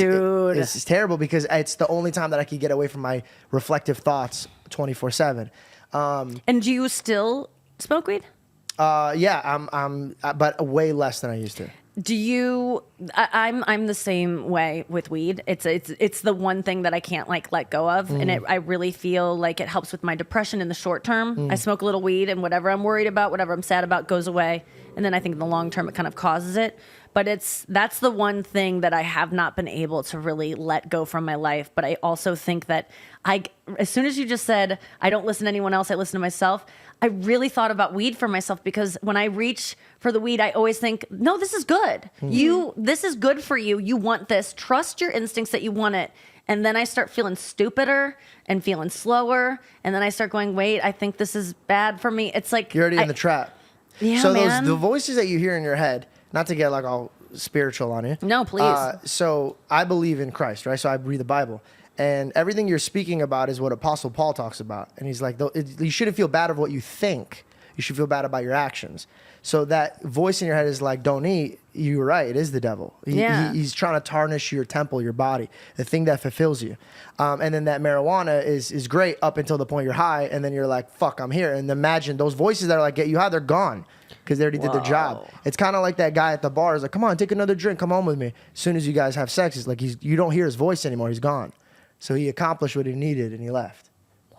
terrible because it's the only time that I can get away from my reflective thoughts 24/7. And do you still smoke weed? Yeah, I'm but way less than I used to. Do you? I'm the same way with weed. It's the one thing that I can't like let go of, and I really feel like it helps with my depression in the short term. I smoke a little weed, and whatever I'm worried about, whatever I'm sad about, goes away. And then I think in the long term, it kind of causes it. But that's the one thing that I have not been able to really let go from my life. But I also think that as soon as you just said, I don't listen to anyone else, I listen to myself, I really thought about weed for myself, because when I reach for the weed, I always think, no, this is good. This is good for you. You want this. Trust your instincts that you want it. And then I start feeling stupider and feeling slower. And then I start going, wait, I think this is bad for me. It's like... You're already in the trap. Yeah, so man. the voices that you hear in your head, not to get like all spiritual on you. No, please. So I believe in Christ, right? So I read the Bible. And everything you're speaking about is what Apostle Paul talks about. And he's like, you shouldn't feel bad of what you think. You should feel bad about your actions. So that voice in your head is like, don't eat. You're right. It is the devil. He's trying to tarnish your temple, your body, the thing that fulfills you. And then that marijuana is great up until the point you're high. And then you're like, fuck, I'm here. And imagine those voices that are like, get you high, they're gone because they already did their job. It's kind of like that guy at the bar is like, come on, take another drink. Come home with me. As soon as you guys have sex, it's like you don't hear his voice anymore. He's gone. So he accomplished what he needed and he left. Wow.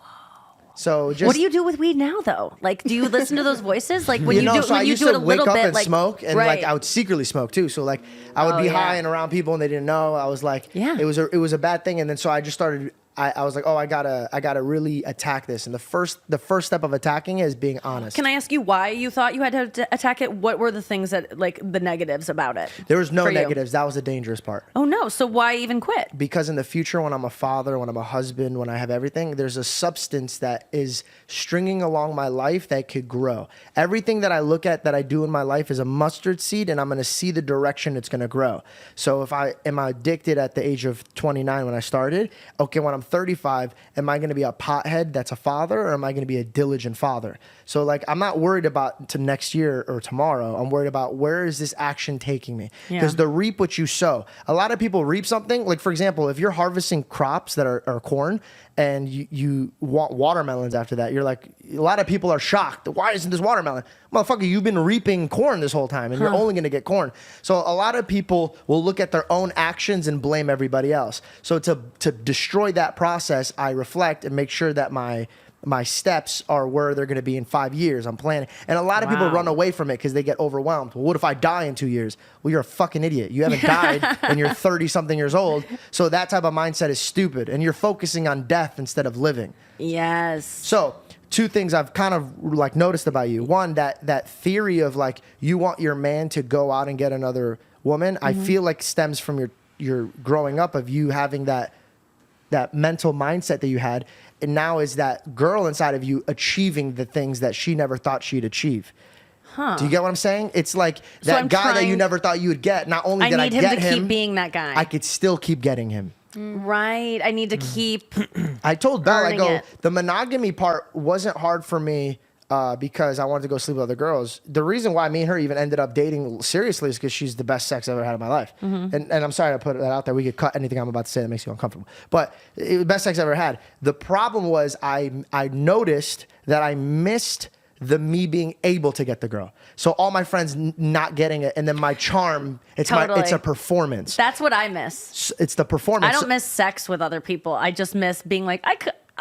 So just What do you do with weed now, though? Like, do you listen to those voices? Like when you you know, do so I when you used do it to a wake little up bit, and like smoke, and like I would secretly smoke too. So like I would be high and around people, and they didn't know. I was like, it was a bad thing. And then so I just started. I was like, oh, I gotta really attack this. And the first step of attacking it is being honest. Can I ask you why you thought you had to attack it? What were the things that, like, the negatives about it? There was no for you? negatives. That was the dangerous part. Oh no! So why even quit? Because in the future, when I'm a father, when I'm a husband, when I have everything, there's a substance that is stringing along my life that could grow. Everything that I look at that I do in my life is a mustard seed, and I'm going to see the direction it's going to grow. So if I am addicted at the age of 29 when I started, okay, when I'm 35, am I going to be a pothead that's a father, or am I going to be a diligent father? So like, I'm not worried about to next year or tomorrow. I'm worried about where is this action taking me? Because the reap what you sow. A lot of people reap something. Like for example, if you're harvesting crops that are corn, and you want watermelons after that, you're like, a lot of people are shocked. Why isn't this watermelon? Motherfucker, you've been reaping corn this whole time, and you're only going to get corn. So a lot of people will look at their own actions and blame everybody else. So to destroy that process, I reflect and make sure that my steps are where they're going to be in 5 years. I'm planning. And a lot of people run away from it because they get overwhelmed. Well, what if I die in 2 years? Well, you're a fucking idiot. You haven't died and you're 30 something years old. So that type of mindset is stupid. And you're focusing on death instead of living. Yes. So 2 things I've kind of like noticed about you. One, that theory of like, you want your man to go out and get another woman, I feel like stems from your growing up of you having that mental mindset that you had. And now is that girl inside of you achieving the things that she never thought she'd achieve. Huh. Do you get what I'm saying? It's like that guy that you never thought you would get. Not only did I get him, I need him to keep being that guy. I could still keep getting him. Right. I need to keep. I told Belle, I go, it. the monogamy part wasn't hard for me because I wanted to go sleep with other girls. The reason why me and her even ended up dating seriously is because she's the best sex I've ever had in my life. And I'm sorry to put that out there. We could cut anything I'm about to say that makes you uncomfortable. But it was the best sex I've ever had. The problem was I noticed that I missed the me being able to get the girl. So all my friends not getting it, and then my charm, it's a performance. That's what I miss. It's the performance. I don't miss sex with other people. I just miss being like,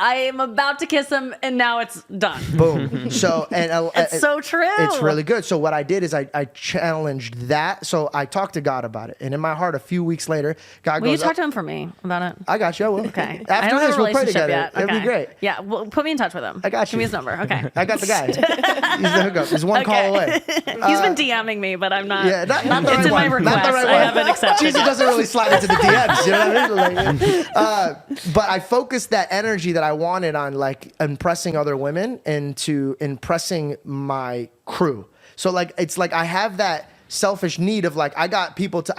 I am about to kiss him, and now it's done. Boom. So it's so true. It's really good. So what I did is I challenged that. So I talked to God about it, and in my heart, a few weeks later, God Will goes, you talk to him for me about it? I got you. I will. Okay. After I don't this, have a we'll pray relationship together. yet. It'll be great. Yeah. Well, put me in touch with him. I got you. Give me his number. Okay. I got the guy. He's the hookup. He's one call away. He's been DMing me, but I'm not. Yeah, not the it's right in my one. request. Not the right I one. haven't accepted. Jesus it. doesn't really slide into the DMs. You know what I mean? Like, but I focused that energy that I wanted on like impressing other women into impressing my crew. So like, it's like I have that selfish need of like, I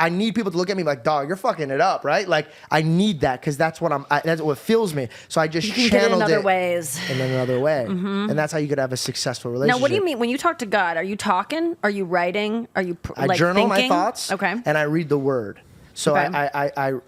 need people to look at me like, dog, you're fucking it up, right? Like I need that because that's what that's what fills me. So I just You can channeled get it in other it ways. in another way. And that's how you could have a successful relationship. Now, what do you mean when you talk to God? Are you talking? Are you writing? Are you I like journal thinking? my thoughts, Okay. and I read the word. So Okay.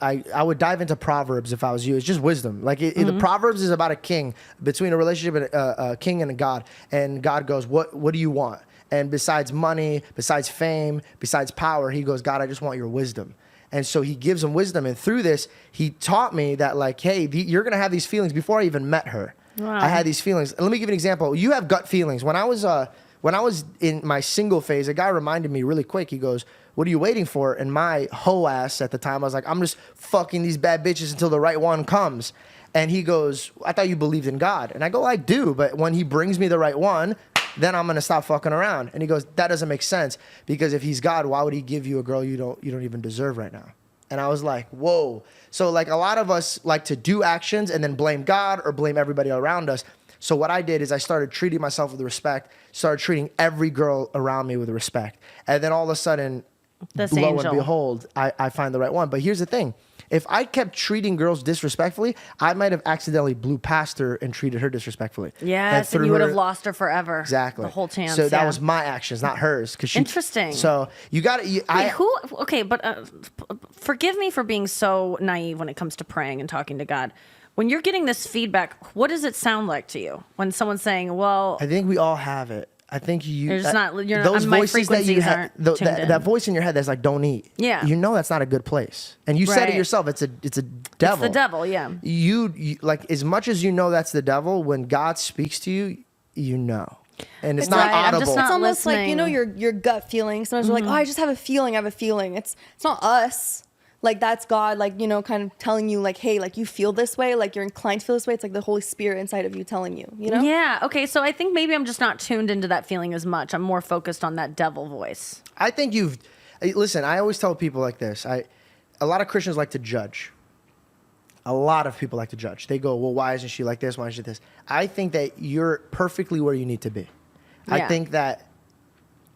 I would dive into Proverbs if I was you. It's just wisdom. Like the Proverbs is about a king, between a relationship and a king and a God. And God goes, what do you want? And besides money, besides fame, besides power, he goes, God, I just want your wisdom. And so he gives him wisdom. And through this, he taught me that like, hey, you're going to have these feelings before I even met her. Wow. I had these feelings. Let me give you an example. You have gut feelings. When I was in my single phase, a guy reminded me really quick. He goes, what are you waiting for? And my hoe ass at the time, I was like, I'm just fucking these bad bitches until the right one comes. And he goes, I thought you believed in God. And I go, I do. But when he brings me the right one, then I'm going to stop fucking around. And he goes, that doesn't make sense. Because if he's God, why would he give you a girl you don't even deserve right now? And I was like, whoa. So like a lot of us like to do actions and then blame God or blame everybody around us. So what I did is I started treating myself with respect, started treating every girl around me with respect. And then all of a sudden, This lo angel. and behold, I find the right one. But here's the thing. If I kept treating girls disrespectfully, I might have accidentally blew past her and treated her disrespectfully. Yes, and threw you would her- have lost her forever. Exactly. The whole chance. So that yeah. was my actions, not hers. Interesting. So you got to. Wait, okay, but forgive me for being so naive when it comes to praying and talking to God. When you're getting this feedback, what does it sound like to you when someone's saying, well, I think we all have it. I think You're just not. You're those not. My voices that you frequencies have, aren't tuned in. that voice in your head that's like, don't eat. Yeah. You know that's not a good place. And you said it Right. yourself. It's a devil. It's the devil. Yeah. You like as much as you know that's the devil. When God speaks to you, you know, and it's not right. I'm audible. just not It's almost like, you know, listening. your gut feeling. Sometimes we're like, oh, I just have a feeling. I have a feeling. It's not us. Like that's God, like, you know, kind of telling you like, hey, like you feel this way, like you're inclined to feel this way. It's like the Holy Spirit inside of you telling you, you know? Yeah. Okay. So I think maybe I'm just not tuned into that feeling as much. I'm more focused on that devil voice. I think listen, I always tell people like this. A lot of Christians like to judge. A lot of people like to judge. They go, well, why isn't she like this? Why isn't she this? I think that you're perfectly where you need to be. I Yeah. think that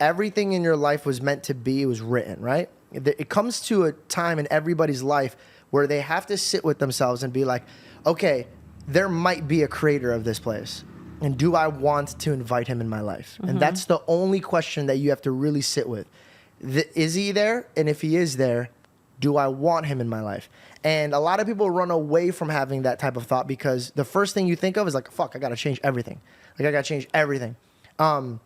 everything in your life was meant to be. It was written, right? It comes to a time in everybody's life where they have to sit with themselves and be like, okay, there might be a creator of this place. And do I want to invite him in my life? And that's the only question that you have to really sit with. Is he there? And if he is there, do I want him in my life? And a lot of people run away from having that type of thought because the first thing you think of is like, fuck, I got to change everything. Like, I got to change everything. And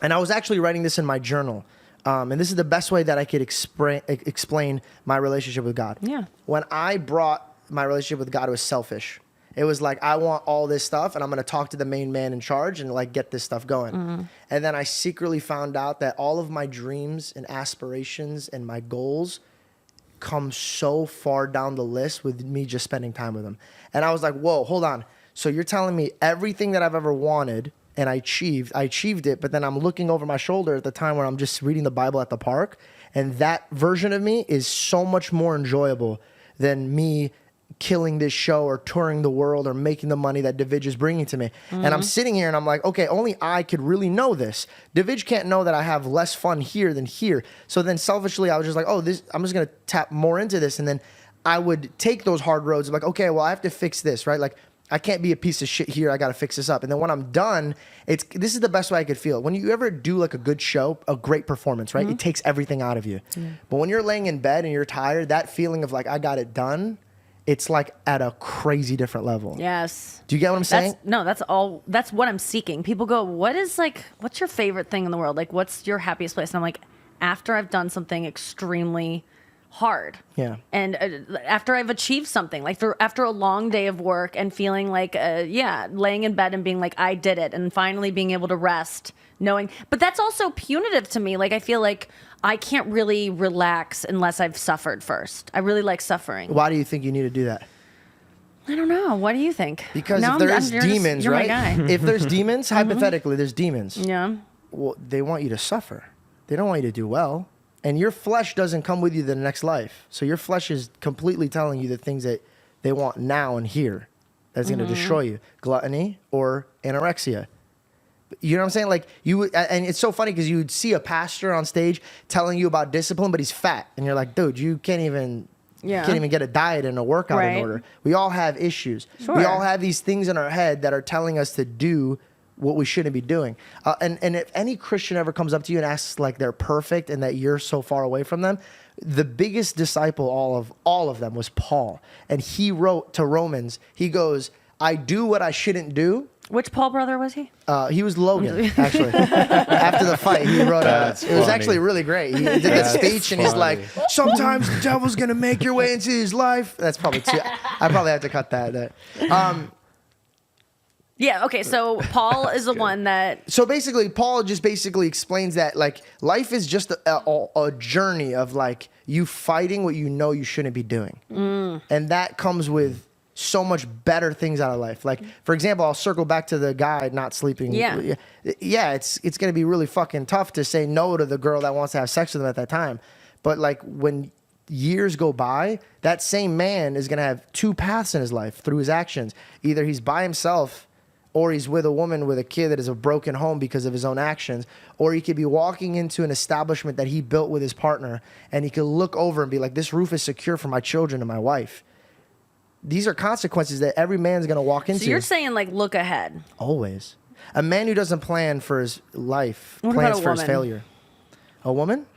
I was actually writing this in my journal. And this is the best way that I could explain my relationship with God. Yeah. When I brought my relationship with God, it was selfish. It was like, I want all this stuff and I'm going to talk to the main man in charge and like get this stuff going. And then I secretly found out that all of my dreams and aspirations and my goals come so far down the list with me just spending time with him. And I was like, whoa, hold on. So you're telling me everything that I've ever wanted and I achieved it, but then I'm looking over my shoulder at the time where I'm just reading the Bible at the park. And that version of me is so much more enjoyable than me killing this show or touring the world or making the money that David is bringing to me. And I'm sitting here and I'm like, okay, only I could really know this. David can't know that I have less fun here than here. So then selfishly, I was just like, oh, I'm just going to tap more into this. And then I would take those hard roads. I'm like, okay, well, I have to fix this, right? Like, I can't be a piece of shit here. I got to fix this up. And then when I'm done, this is the best way I could feel. When you ever do like a good show, a great performance, right? It takes everything out of you. But when you're laying in bed and you're tired, that feeling of like, I got it done, it's like at a crazy different level. Yes. Do you get what I'm saying? That's what I'm seeking. People go, what's your favorite thing in the world? Like, what's your happiest place? And I'm like, after I've done something extremely hard. Yeah. And after I've achieved something, like after a long day of work and feeling like, laying in bed and being like, I did it. And finally being able to rest, knowing, but that's also punitive to me. Like, I feel like I can't really relax unless I've suffered first. I really like suffering. Why do you think you need to do that? I don't know. What do you think? Because No, if there's demons, you're right? my guy. If there's demons, hypothetically, there's demons. Yeah. Well, they want you to suffer. They don't want you to do well. And your flesh doesn't come with you to the next life. So your flesh is completely telling you the things that they want now and here that's going to destroy you. Gluttony or anorexia. You know what I'm saying? Like and it's so funny because you would see a pastor on stage telling you about discipline, but he's fat. And you're like, dude, you can't even get a diet and a workout in order. We all have issues. Sure. We all have these things in our head that are telling us to do what we shouldn't be doing. And if any Christian ever comes up to you and asks like they're perfect and that you're so far away from them, the biggest disciple all of them was Paul. And he wrote to Romans, he goes, I do what I shouldn't do. Which Paul brother was he? He was Logan, actually. After the fight, he wrote it was actually really great. He did that speech and he's like, sometimes the devil's going to make your way into his life. That's probably too, I probably have to cut that. Yeah, okay, so Paul is the one that... So basically, Paul just basically explains that like life is just a journey of like you fighting what you know you shouldn't be doing. And that comes with so much better things out of life. Like, for example, I'll circle back to the guy not sleeping. Yeah, it's going to be really fucking tough to say no to the girl that wants to have sex with him at that time. But like when years go by, that same man is going to have two paths in his life through his actions. Either he's by himself or he's with a woman with a kid that is a broken home because of his own actions, or he could be walking into an establishment that he built with his partner, and he could look over and be like, this roof is secure for my children and my wife. These are consequences that every man's going to walk into. So you're saying, like, look ahead. Always. A man who doesn't plan for his life What plans about a for his woman? failure. A woman?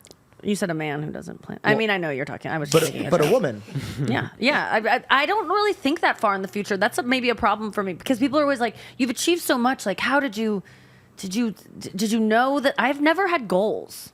You said a man who doesn't plan. I mean, I know you're talking. I was But just thinking. a woman. Yeah. I don't really think that far in the future. That's maybe a problem for me because people are always like, "You've achieved so much. Like, how did you did you know that I've never had goals?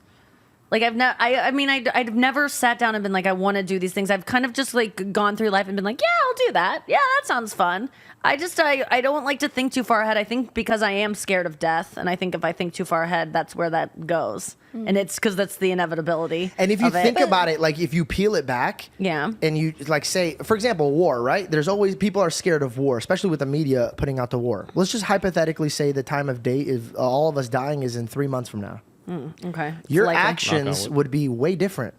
Like I've never sat down and been like, I want to do these things. I've kind of just like gone through life and been like, yeah, I'll do that. Yeah, that sounds fun. I don't like to think too far ahead. I think because I am scared of death, and I think if I think too far ahead, that's where that goes. And it's because that's the inevitability. And if you of it. think about it, like if you peel it back, Yeah. and you like say, for example, war, right? There's always people are scared of war, especially with the media putting out the war. Let's just hypothetically say the time of day is all of us dying is in 3 months from now. Okay. Your Likely. actions would be way different.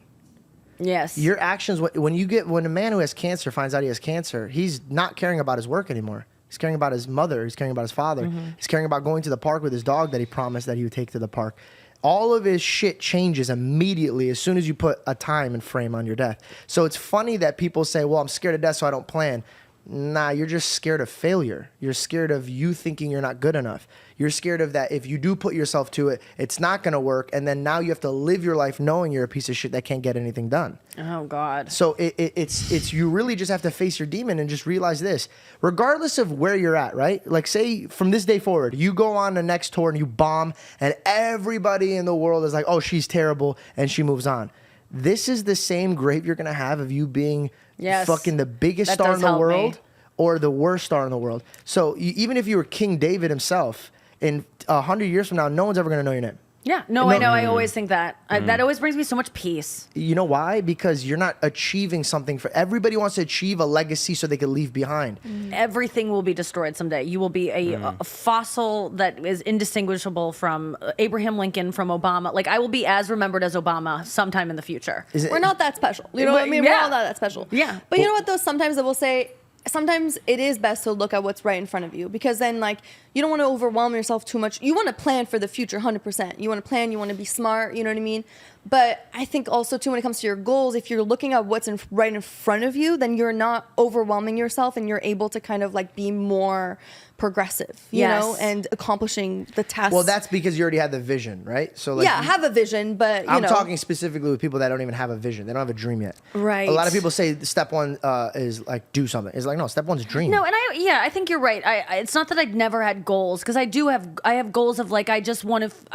Yes. Your actions when a man who has cancer finds out he has cancer, he's not caring about his work anymore. He's caring about his mother. He's caring about his father. He's caring about going to the park with his dog that he promised that he would take to the park. All of his shit changes immediately as soon as you put a time and frame on your death. So it's funny that people say, well, I'm scared of death, so I don't plan. Nah, you're just scared of failure. You're scared of you thinking you're not good enough. You're scared of that if you do put yourself to it, it's not going to work. And then now you have to live your life knowing you're a piece of shit that can't get anything done. Oh, God. So it's you really just have to face your demon and just realize this. Regardless of where you're at, right? Like say from this day forward, you go on the next tour and you bomb and everybody in the world is like, oh, she's terrible, and she moves on. This is the same grave you're going to have of you being fucking the biggest star in the world or the worst star in the world. So even if you were King David himself, in 100 years from now, no one's ever going to know your name. Yeah. No, I know. I always think that. That always brings me so much peace. You know why? Because you're not achieving something for everybody wants to achieve a legacy so they can leave behind. Everything will be destroyed someday. You will be a fossil that is indistinguishable from Abraham Lincoln, from Obama. Like I will be as remembered as Obama sometime in the future. We're not that special. You know what I mean? Yeah. We're all not that special. Yeah. But you know what though? Sometimes I will say, sometimes it is best to look at what's right in front of you, because then like you don't want to overwhelm yourself too much. You want to plan for the future 100%. You want to plan, you want to be smart, you know what I mean? But I think also too, when it comes to your goals, if you're looking at what's right in front of you, then you're not overwhelming yourself and you're able to kind of like be more progressive, you know, and accomplishing the task. Well, that's because you already had the vision, right? So like, yeah, have a vision, but you I'm know. talking specifically with people that don't even have a vision. They don't have a dream yet. Right. A lot of people say step one is like do something. It's like, no, step one's dream. No, and I think you're right. It's not that I'd never had goals, because I have goals of like I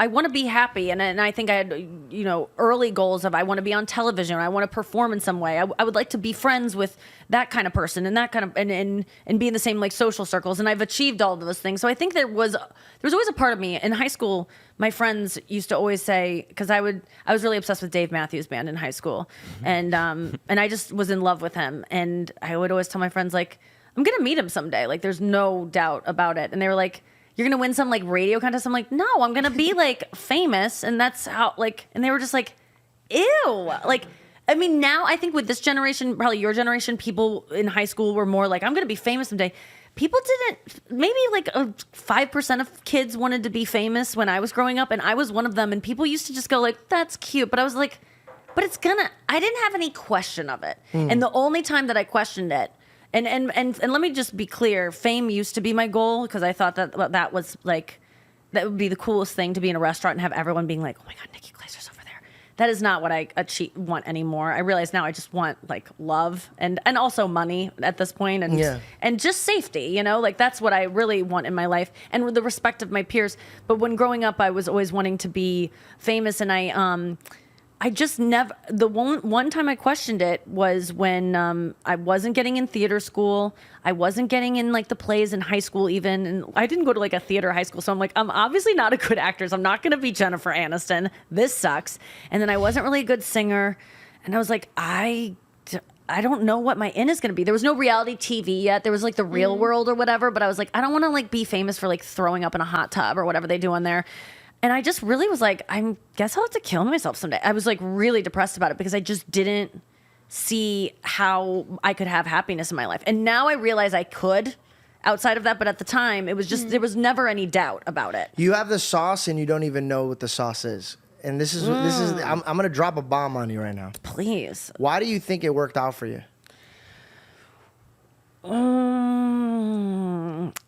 want to be happy, and I think I had early goals of I want to be on television, or I want to perform in some way. I would like to be friends with that kind of person and that kind of and be in the same like social circles, and I've achieved all of those things. So I think there was always a part of me in high school. My friends used to always say, because I was really obsessed with Dave Matthews Band in high school, and I just was in love with him, and I would always tell my friends like, I'm gonna meet him someday, like there's no doubt about it. And they were like, you're gonna win some like radio contest? I'm like, no, I'm gonna be like famous, and that's how like. And they were just like, ew, like. I mean, now I think with this generation, probably your generation, people in high school were more like, I'm going to be famous someday. People didn't, maybe like 5% of kids wanted to be famous when I was growing up, and I was one of them, and people used to just go like, that's cute. But I was like, but I didn't have any question of it. And the only time that I questioned it, and let me just be clear, fame used to be my goal, because I thought that was like, that would be the coolest thing, to be in a restaurant and have everyone being like, oh my God, Nikki Glaser's over there. That is not what I want anymore. I realize now I just want like love and also money at this point, and just safety, like that's what I really want in my life, and with the respect of my peers. But when growing up, I was always wanting to be famous, and I just never. The one time I questioned it was when I wasn't getting in theater school. I wasn't getting in like the plays in high school even, and I didn't go to like a theater high school. So I'm like, I'm obviously not a good actress. I'm not going to be Jennifer Aniston. This sucks. And then I wasn't really a good singer, and I was like, I don't know what my in is going to be. There was no reality TV yet. There was like the Real World or whatever, but I was like, I don't want to like be famous for like throwing up in a hot tub or whatever they do on there. And I just really was like, I guess I'll have to kill myself someday. I was like really depressed about it, because I just didn't see how I could have happiness in my life. And now I realize I could outside of that. But at the time, it was just, there was never any doubt about it. You have the sauce and you don't even know what the sauce is. And this is I'm going to drop a bomb on you right now. Please. Why do you think it worked out for you?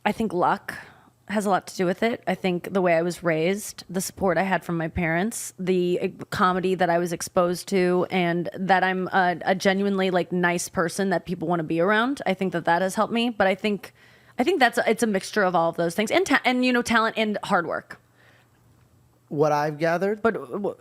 I think luck has a lot to do with it. I think the way I was raised, the support I had from my parents, the comedy that I was exposed to, and that I'm a genuinely like nice person that people want to be around. I think that has helped me. But I think it's a mixture of all of those things, and talent and hard work. what I've gathered, But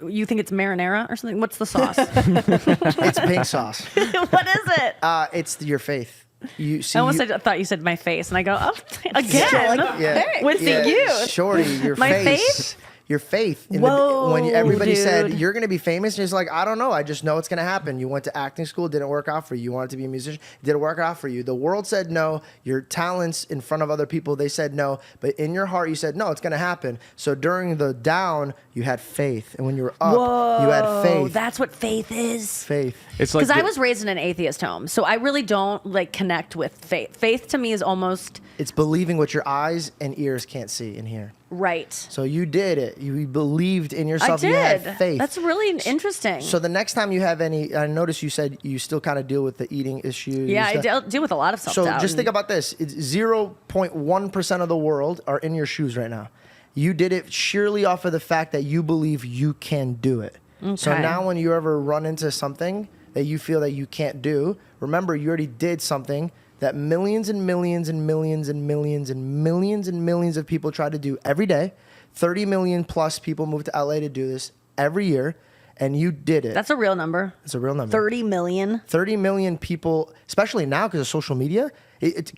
you think it's marinara or something? What's the sauce? it's pink sauce. What is it? It's your faith. You see, I thought you said my face, and I go, oh, again. With yeah, you. shorty, your My face. face? Your faith. Whoa, When everybody said dude. you're going to be famous, and you're just like, I don't know. I just know it's going to happen. You went to acting school, it didn't work out for you. You wanted to be a musician, it didn't work out for you. The world said no. Your talents in front of other people, they said no. But in your heart, you said no. It's going to happen. So during the down, you had faith, and when you were up, you had faith. That's what faith is. Faith. It's like Because I was raised in an atheist home, so I really don't like connect with faith. Faith to me is almost It's believing what your eyes and ears can't see and hear. right. So you did it. You believed in I yourself. did. You had faith. That's really interesting. So the next time you have any, I noticed you said you still kind of deal with the eating issue. yeah, I deal with a lot of So self-doubt. just think about this. It's 0.1% of the world are in your shoes right now. You did it sheerly off of the fact that you believe you can do it. So Okay. now when you ever run into something that you feel that you can't do, remember you already did something that millions and millions and millions and millions and millions and millions of people try to do every day. 30 million plus people move to LA to do this every year, and you did it. That's a real number. It's a real number. 30 million. 30 million people, especially now because of social media.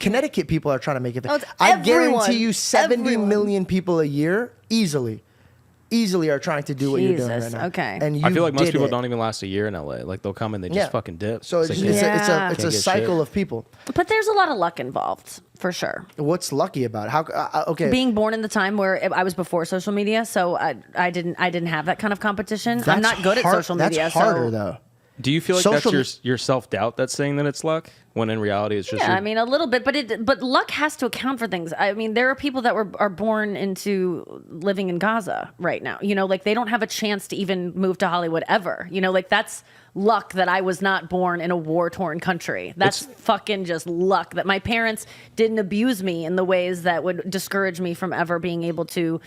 Connecticut people are trying to make it. Oh, it's I everyone. guarantee you 70 Everyone. million people a year easily are trying to do what you're doing right Jesus, now. okay. And you I feel like most did people it. don't even last a year in LA. Like they'll come and they just fucking dip. So it's, like, it's, Yeah. a, it's Can't a get cycle shit. of people. But there's a lot of luck involved, for sure. What's lucky about it? How? Okay. Being born in the time where I was before social media, so I didn't have that kind of competition. I'm That's not good hard- at social media. That's harder so, though. Do you feel like Social that's your self-doubt that's saying that it's luck when in reality it's just Yeah, your- I mean a little bit, but luck has to account for things. I mean, there are people that are born into living in Gaza right now. You know, like they don't have a chance to even move to Hollywood ever. You know, like that's luck that I was not born in a war-torn country. That's fucking just luck that my parents didn't abuse me in the ways that would discourage me from ever being able to,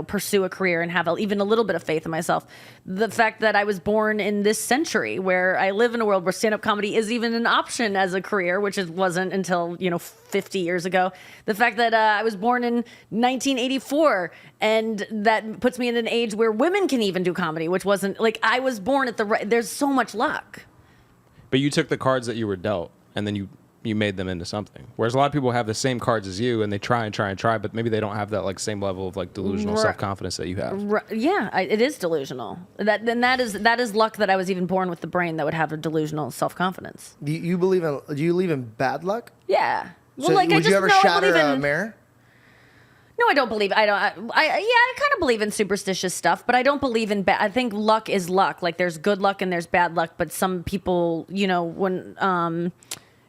pursue a career and have even a little bit of faith in myself. The fact that I was born in this century where I live in a world where stand-up comedy is even an option as a career, which it wasn't until 50 years ago. The fact that I was born in 1984 and that puts me in an age where women can even do comedy, which wasn't like I was born at the right. There's so much luck. But you took the cards that you were dealt and then you made them into something. Whereas a lot of people have the same cards as you and they try and try and try, but maybe they don't have that like same level of like delusional Right. self-confidence that you have. Yeah, it is delusional. That is luck that I was even born with the brain that would have a delusional self-confidence. Do you believe in bad luck? Yeah. Well, So like would I just you ever know I shatter believe a in. mirror? No, I don't believe. I kind of believe in superstitious stuff, but I don't believe in bad. I think luck is luck. Like there's good luck and there's bad luck, but some people,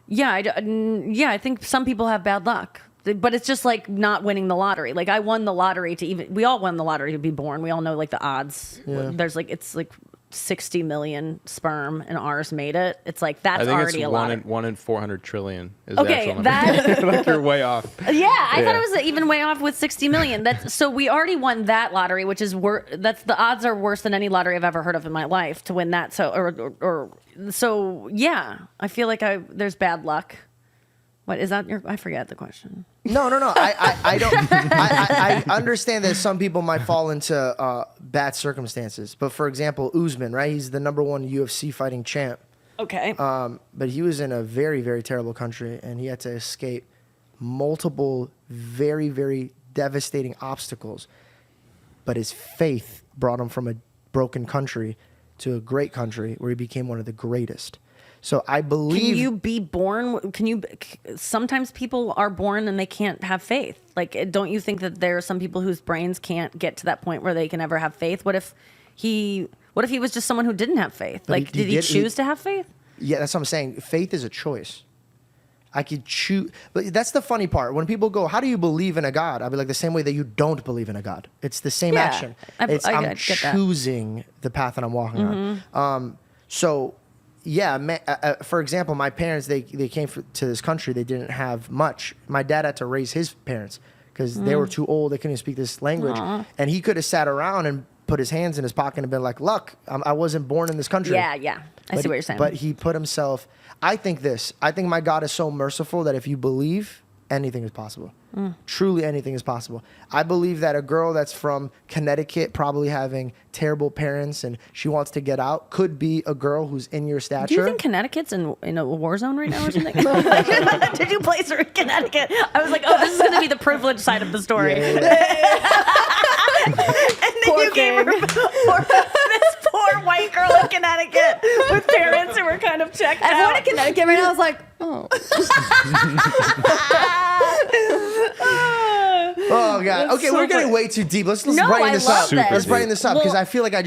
I think some people have bad luck. But it's just like not winning the lottery. Like I won the lottery we all won the lottery to be born. We all know like the odds. Yeah. There's like, it's like 60 million sperm and ours made it. It's like, that's I think already it's a one lot. in 400 trillion is Okay, the actual number. Like you're way off. Yeah, I thought Yeah. it was even way off with 60 million. So we already won that lottery, which is that's the odds are worse than any lottery I've ever heard of in my life to win that. So yeah, I feel like there's bad luck. What is that? I forget the question. No. I don't. I understand that some people might fall into bad circumstances. But for example, Usman, right? He's the #1 UFC fighting champ. Okay. But he was in a very, very terrible country, and he had to escape multiple very, very devastating obstacles. But his faith brought him from a broken country to a great country where he became one of the greatest. So I believe. Can you be born? Sometimes people are born and they can't have faith. Like, don't you think that there are some people whose brains can't get to that point where they can ever have faith? What if he was just someone who didn't have faith? But Like, did he choose to have faith? Yeah, that's what I'm saying. Faith is a choice. I could choose. But that's the funny part. When people go, how do you believe in a God? I'll be like, the same way that you don't believe in a God. It's the same Yeah, action. I I'm get that. choosing the path that I'm walking on. For example, my parents, they came to this country. They didn't have much. My dad had to raise his parents because they were too old. They couldn't even speak this language. And he could have sat around and put his hands in his pocket and been like, look, I wasn't born in this country. Yeah. I see what you're saying. But he put himself, I think my God is so merciful that if you believe anything is possible. Truly anything is possible. I believe that a girl that's from Connecticut, probably having terrible parents, and she wants to get out, could be a girl who's in your stature. Do you think Connecticut's in a war zone right now or something? Did you place her in Connecticut? I was like, oh, this is going to be the privileged side of the story. Yeah, yeah. And then you gave her this poor white girl in Connecticut with parents who were kind of checked Everyone out. in Connecticut right now is like, oh. Oh god. That's Okay, so we're getting funny. way too deep. Let's No, brighten I this love up. this. Let's brighten this up because Well- I feel like I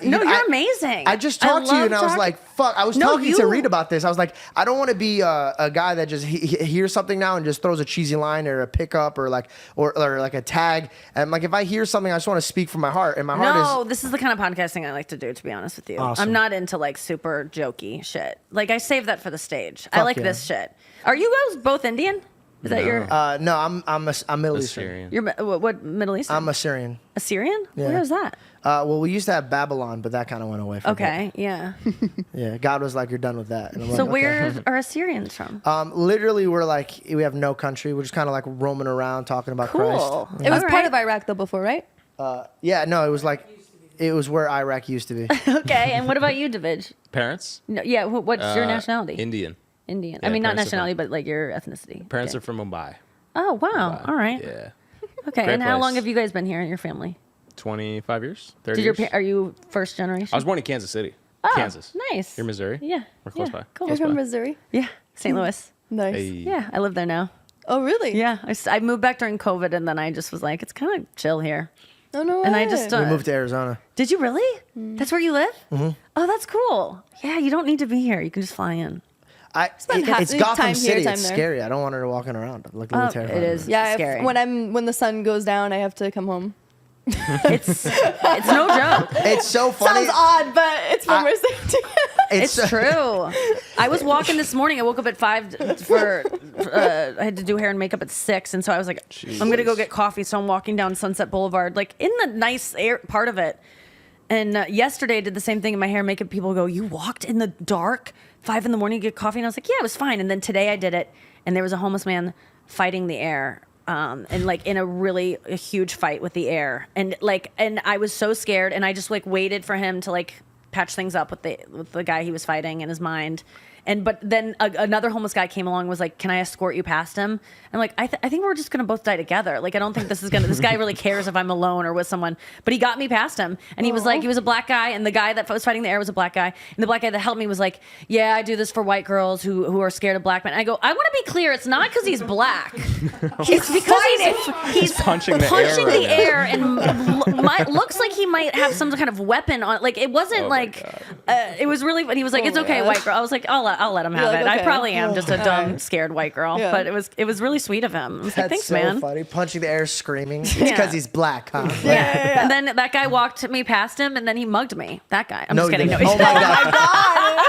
No, you're I- amazing. I just talked to you love and I was talking- like, fuck. I was No, talking to you- Reed about this. I was like, I don't want to be a guy that just hears something now and just throws a cheesy line or a pickup or like a tag. And like if I hear something, I just want to speak from my heart. And my heart No, is this is the kind of podcasting I like to do, to be honest with you. Awesome. I'm not into like super jokey shit. Like I save that for the stage. I Fuck like yeah. this shit. Are you guys both Indian? Is that your no, I'm Middle Eastern. Assyrian. your what Middle Eastern? I'm Assyrian. Assyrian? Yeah. Where is that? Well, we used to have Babylon, but that kind of went away. For a bit. Okay, yeah. Yeah, God was like, "You're done with that." And I'm So like, where okay. are Assyrians from? Literally, we're like, we have no country. We're just kind of like roaming around talking about Cool. Christ. It was All part right. of Iraq though before, right? Yeah, no, it was like, it was where Iraq used to be. Okay, and what about you, David? Parents? No, yeah, what's your nationality? Indian. Indian. Yeah, I mean, not parents are nationality, from- but like your ethnicity. Parents Okay. are from Mumbai. Oh wow! All right. Yeah. Okay, Great and how place. long have you guys been here in your family? 25 years? 30 Did your years? are you first generation? I was born in Kansas City. Oh, Kansas. Nice. You're Missouri? Yeah. We're close yeah, by. Cool. You're from Missouri. Yeah, St. Louis. Nice. Hey. Yeah, I live there now. Oh, really? Yeah, I moved back during COVID, and then I just was like, it's kind of chill here. Oh, no And I way. just We moved to Arizona. Did you really? That's where you live? Mm-hmm. Oh, that's cool. Yeah, you don't need to be here. You can just fly in. Spend half It's the Gotham time here, City. time It's there. scary. I don't want her walking around. I'm like, a little Oh, terrified. it is. Yeah, Scary. when the sun goes down, I have to come home. It's no joke. It's so funny. Sounds odd, but it's for my safety. It's true. I was walking this morning. I woke up at 5 for I had to do hair and makeup at 6, and so I was like, I'm gonna go get coffee. So I'm walking down Sunset Boulevard, like in the nice air part of it. And yesterday I did the same thing in my hair and makeup. People go, you walked in the dark 5 in the morning to get coffee, and I was like, yeah, it was fine. And then today I did it, and there was a homeless man fighting the air. And like in a huge fight with the air, and I was so scared, and I just like waited for him to like patch things up with the guy he was fighting in his mind. But then another homeless guy came along and was like, can I escort you past him? I'm like, I think we're just going to both die together. Like, I don't think this guy really cares if I'm alone or with someone. But he got me past him. And he was like, he was a black guy. And the guy that was fighting the air was a black guy. And the black guy that helped me was like, yeah, I do this for white girls who are scared of black men. I go, I want to be clear. It's not because he's black. It's because he's punching the air right now. and looks like he might have some kind of weapon on. Like, it wasn't Oh my like, God. it was really, he was like, it's my okay, God. white girl. I was like, I'll let him have like, it. I okay. probably am just a dumb, scared white girl. Yeah. But it was really sweet of him. I was like, That's thanks, so man. funny. Punching the air, screaming. It's Yeah. because he's black, huh? Yeah. And then that guy walked me past him, and then he mugged me. That guy. I'm No, just he kidding. didn't. No, Oh my god.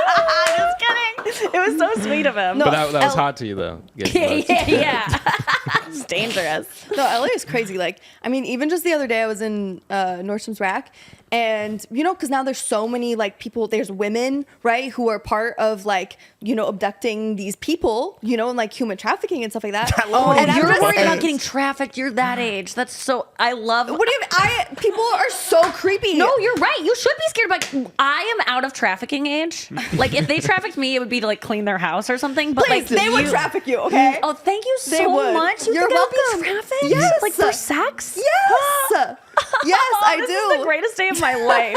I'm just kidding. It was so sweet of him. But that was hot to you, though. getting mugged. yeah. It's dangerous. No, LA is crazy. Like, I mean, even just the other day, I was in Nordstrom's Rack, and because now there's so many like people. There's women, right, who are part of like abducting these people, and like human trafficking and stuff like that. Oh, and I'm You're just worried about like, getting trafficked. You're that age. That's so. I love. what do you mean? People are so creepy. No, you're right. You should be scared. Like, I am out of trafficking age. Like, if they trafficked me, it would be to like clean their house or something. But Please, like, they would traffic you, okay? Oh, thank you They so would. much. You You're think I'd be welcome. trafficked? Yes. Like for sex? Yes. Yes, I this do. is the greatest day of my life.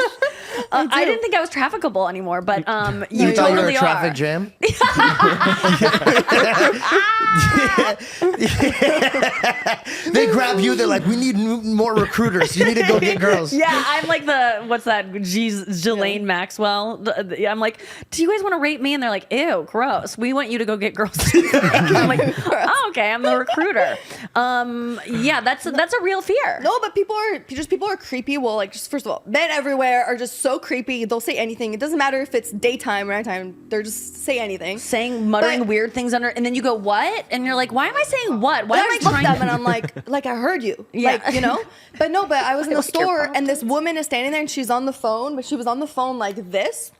I do. didn't think I was trafficable anymore, but You you thought you were totally a traffic are. jam? They grab you. They're like, we need more recruiters. You need to go get girls. Yeah, I'm like what's that? Ghislaine Maxwell. I'm like, do you guys want to rape me? And they're like, ew, gross. We want you to go get girls. I'm like, oh, okay, I'm the recruiter. Yeah, that's a real fear. No, but people are creepy. Well, like, just first of all, men everywhere are just so creepy. They'll say anything. It doesn't matter if it's daytime or nighttime. They're just say anything. Muttering But- weird things under, and then you go, what? And you're like, why am I saying what? Why And am I I just look trying? at them and I'm like I heard you. Yeah. Like, But no, but I was in the like your store mom and this woman is standing there and she's on the phone, but she was on the phone like this.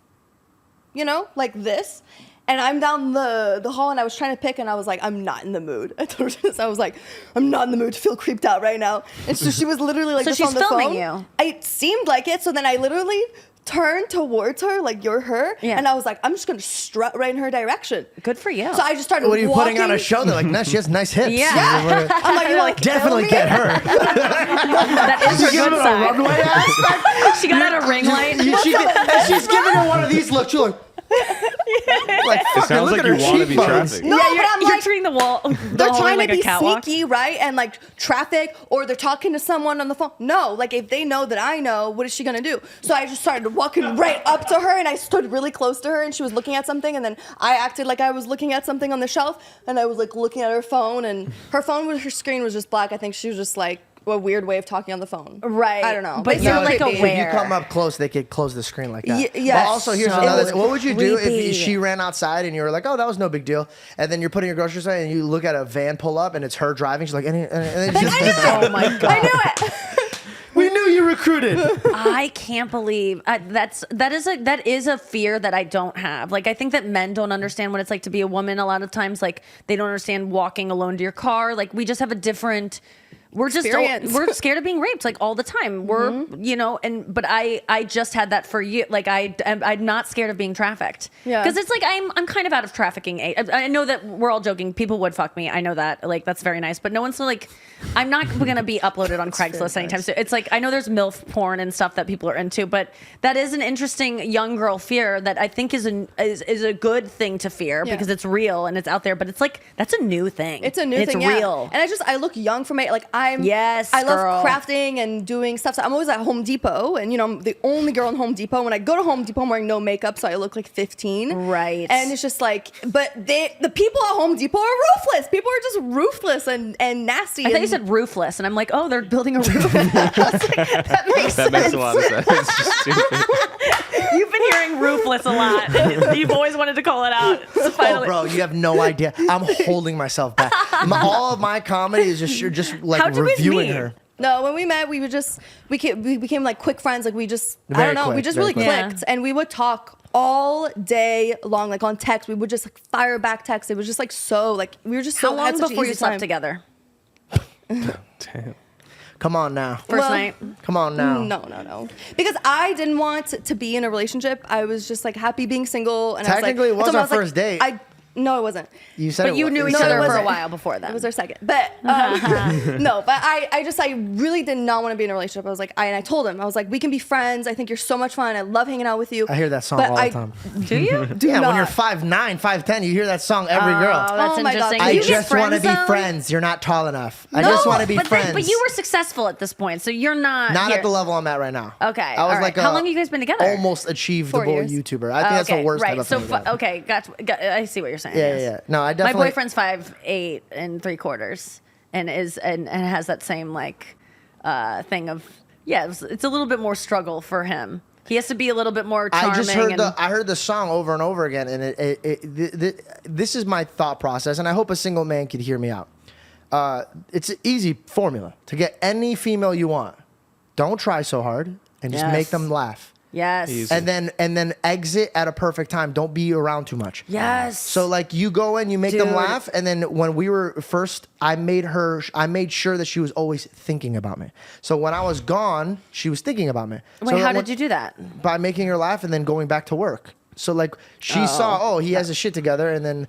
Like this. And I'm down the hall, and I was trying to pick, and I was like, I'm not in the mood. I told her this. I was like, I'm not in the mood to feel creeped out right now. And so she was literally like, So just she's on the filming phone. you. It seemed like it. So then I literally turned towards her, like, you're her. Yeah. And I was like, I'm just going to strut right in her direction. Good for you. So I just started What are you walking. putting on a show? They're like, no, she has nice hips. Yeah. I'm like, you want to Definitely get her. That is her Give good it a side. runway aspect. She got out a ring light. And she's giving her one of these looks. You're like, It fucking sounds look like at you her want to be cheekbones. trafficked. No, Yeah, but I'm you're like, treating the wall. they're trying like to a be catwalk. sneaky, right? And like traffic, or they're talking to someone on the phone. No, like if they know that I know, what is she gonna do? So I just started walking right up to her, and I stood really close to her, and she was looking at something, and then I acted like I was looking at something on the shelf, and I was like looking at her phone, and her screen was just black. I think she was just like a weird way of talking on the phone. Right. I don't know. But It's you're really like creepy. aware. If you come up close, they could close the screen like that. Yes. But also, here's So another thing. What would you do creepy. if she ran outside and you were like, oh, that was no big deal, and then you're putting your groceries away and you look at a van pull up and it's her driving? She's like, and then she's just, Oh my god. I knew it. we knew you recruited. I can't believe that is a fear that I don't have. Like I think that men don't understand what it's like to be a woman. A lot of times, like they don't understand walking alone to your car. Like we just have a different. We're just Experience. we're scared of being raped like all the time. We're but I just had that for you. Like I'm not scared of being trafficked. Yeah. Because it's like I'm kind of out of trafficking age. I know that we're all joking. People would fuck me. I know that. Like that's very nice. But no one's like I'm not gonna be uploaded on Craigslist anytime soon. It's like I know there's MILF porn and stuff that people are into, but that is an interesting young girl fear that I think is a good thing to fear Yeah. because it's real and it's out there. But it's like that's a new thing. It's a new and thing, It's real. Yeah. And I look young for my Yes, I love girl. crafting and doing stuff. So I'm always at Home Depot, and I'm the only girl in Home Depot. When I go to Home Depot, I'm wearing no makeup, so I look like 15. Right. And it's just like, but the people at Home Depot are ruthless. People are just ruthless and nasty. I thought and you said roofless, and I'm like, oh, they're building a roof. that makes That makes sense. a lot of sense. It's just stupid. You've been hearing roofless a lot. You've always wanted to call it out. So Oh, finally, bro, you have no idea. I'm holding myself back. All of my comedy is just like How'd you guys reviewing meet? her. No, when we met, we became like quick friends. Like we just, I Very don't know, we quick, just very really quick. clicked, and we would talk all day long, like on text. We would just like fire back text. It was just like so, like we were just so. how long had such an before you easy slept time. together? Damn. Come on now. First Well, night. Come on now. No. Because I didn't want to be in a relationship. I was just like happy being single. And Technically, I it was was like, our first date. No, it wasn't. You said But it you wa- knew each said other it for a wasn't. while before that. It was our second. But no, but I really did not want to be in a relationship. I was like, and I told him, I was like, we can be friends. I think you're so much fun. I love hanging out with you. I hear that song But all I the time. Do you? do Yeah, when you're not. 5'9", 5'10", you hear that song every Oh, girl. that's Oh my God. interesting. I You get just want to be friend-zoned? friends. You're not tall enough. I No, just want to be but friends. But you were successful at this point, so you're not. not here. at the level I'm at right now. Okay, I was all right. like How long have you guys been together? almost achievable 4 years. YouTuber. I think that's the worst type of So thing to have. okay, I see what you're saying. Yeah, yes. yeah. No, I My definitely. boyfriend's 5'8" and 3/4, and has that same like thing of it's a little bit more struggle for him. He has to be a little bit more charming. I just heard and, I heard the song over and over again, and this is my thought process, and I hope a single man could hear me out. It's an easy formula to get any female you want. Don't try so hard, and just Yes. make them laugh. Yes. Easy. And then exit at a perfect time. Don't be around too much. Yes. So like you go in, you make them Dude. laugh, and then when we were first, I made sure that she was always thinking about me. So when I was gone, she was thinking about me. Wait, how did you do that? By making her laugh and then going back to work. So like she saw, he has his shit together, and then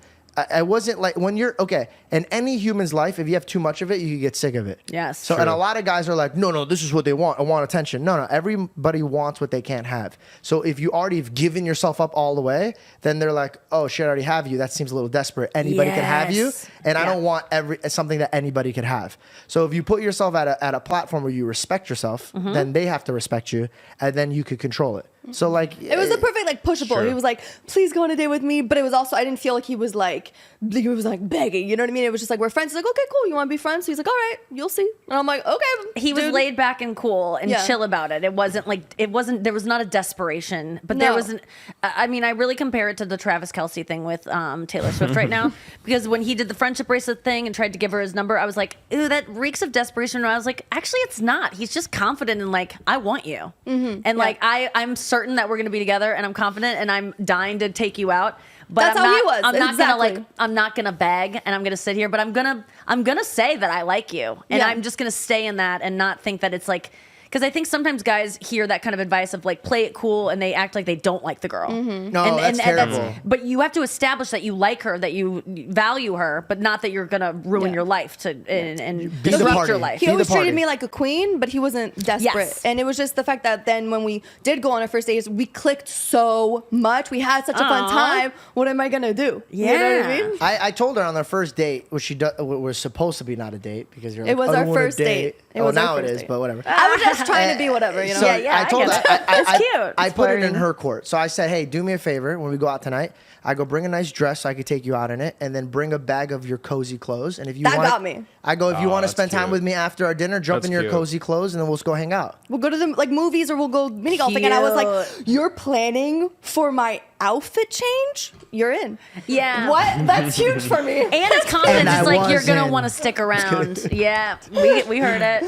I wasn't like when you're okay. In any human's life, if you have too much of it, you can get sick of it. Yes. So and True. a lot of guys are like, no, this is what they want. I want attention. No, everybody wants what they can't have. So if you already have given yourself up all the way, then they're like, oh shit, I already have you. That seems a little desperate. Anybody can have you, Yes. and I Yeah. don't want something that anybody could have. So if you put yourself at a platform where you respect yourself, Mm-hmm. then they have to respect you, and then you could control it. So like It was the perfect like pushable. Sure. He was like, "Please go on a date with me," but it was also I didn't feel like he was like begging. You know what I mean? It was just like we're friends. He's like, "Okay, cool. You want to be friends?" He's like, "All right, you'll see." And I'm like, "Okay." He was dude." laid back and cool and Yeah. chill about it. It wasn't there was not a desperation, but there No. wasn't. I mean, I really compare it to the Travis Kelce thing with Taylor Swift right now because when he did the friendship bracelet thing and tried to give her his number, I was like, ooh, that reeks of desperation. And I was like, actually, it's not. He's just confident in like, I want you, and like I'm certain certain that we're gonna be together, and I'm confident, and I'm dying to take you out. But That's I'm how not, he was. I'm not Exactly. gonna I'm not gonna beg, and I'm gonna sit here. But I'm gonna say that I like you, and Yeah. I'm just gonna stay in that and not think that it's like. Because I think sometimes guys hear that kind of advice of like play it cool and they act like they don't like the girl. No, that's terrible. But you have to establish that you like her, that you value her, but not that you're gonna ruin Yeah. your life and Be the disrupt party. your life. He Be the always party. treated me like a queen, but he wasn't desperate. Yes. And it was just the fact that then when we did go on our first dates, we clicked so much. We had such a fun Aw. time. What am I gonna do? You know what I Yeah. mean? I told her on the first date, which was supposed to be not a date because you're like, It was I don't our want a first date. It Oh, was our now it first is, date. but whatever. I was just trying to be whatever, you know? So Yeah, I told I her, get it. It's cute. I It's put it in flirty. her court. So I said, hey, do me a favor when we go out tonight. I go bring a nice dress so I could take you out in it, and then bring a bag of your cozy clothes. And if you That want, got me. I go, if you Oh, want to that's spend time cute. with me after our dinner, jump That's in your cute. cozy clothes, and then we'll just go hang out. We'll go to the like movies or we'll go mini golfing. And I was like, you're planning for my outfit change? You're in. Yeah. What? That's huge for me. And it's confidence. And I It's like you're gonna wasn't. want to stick around. Yeah, we heard it.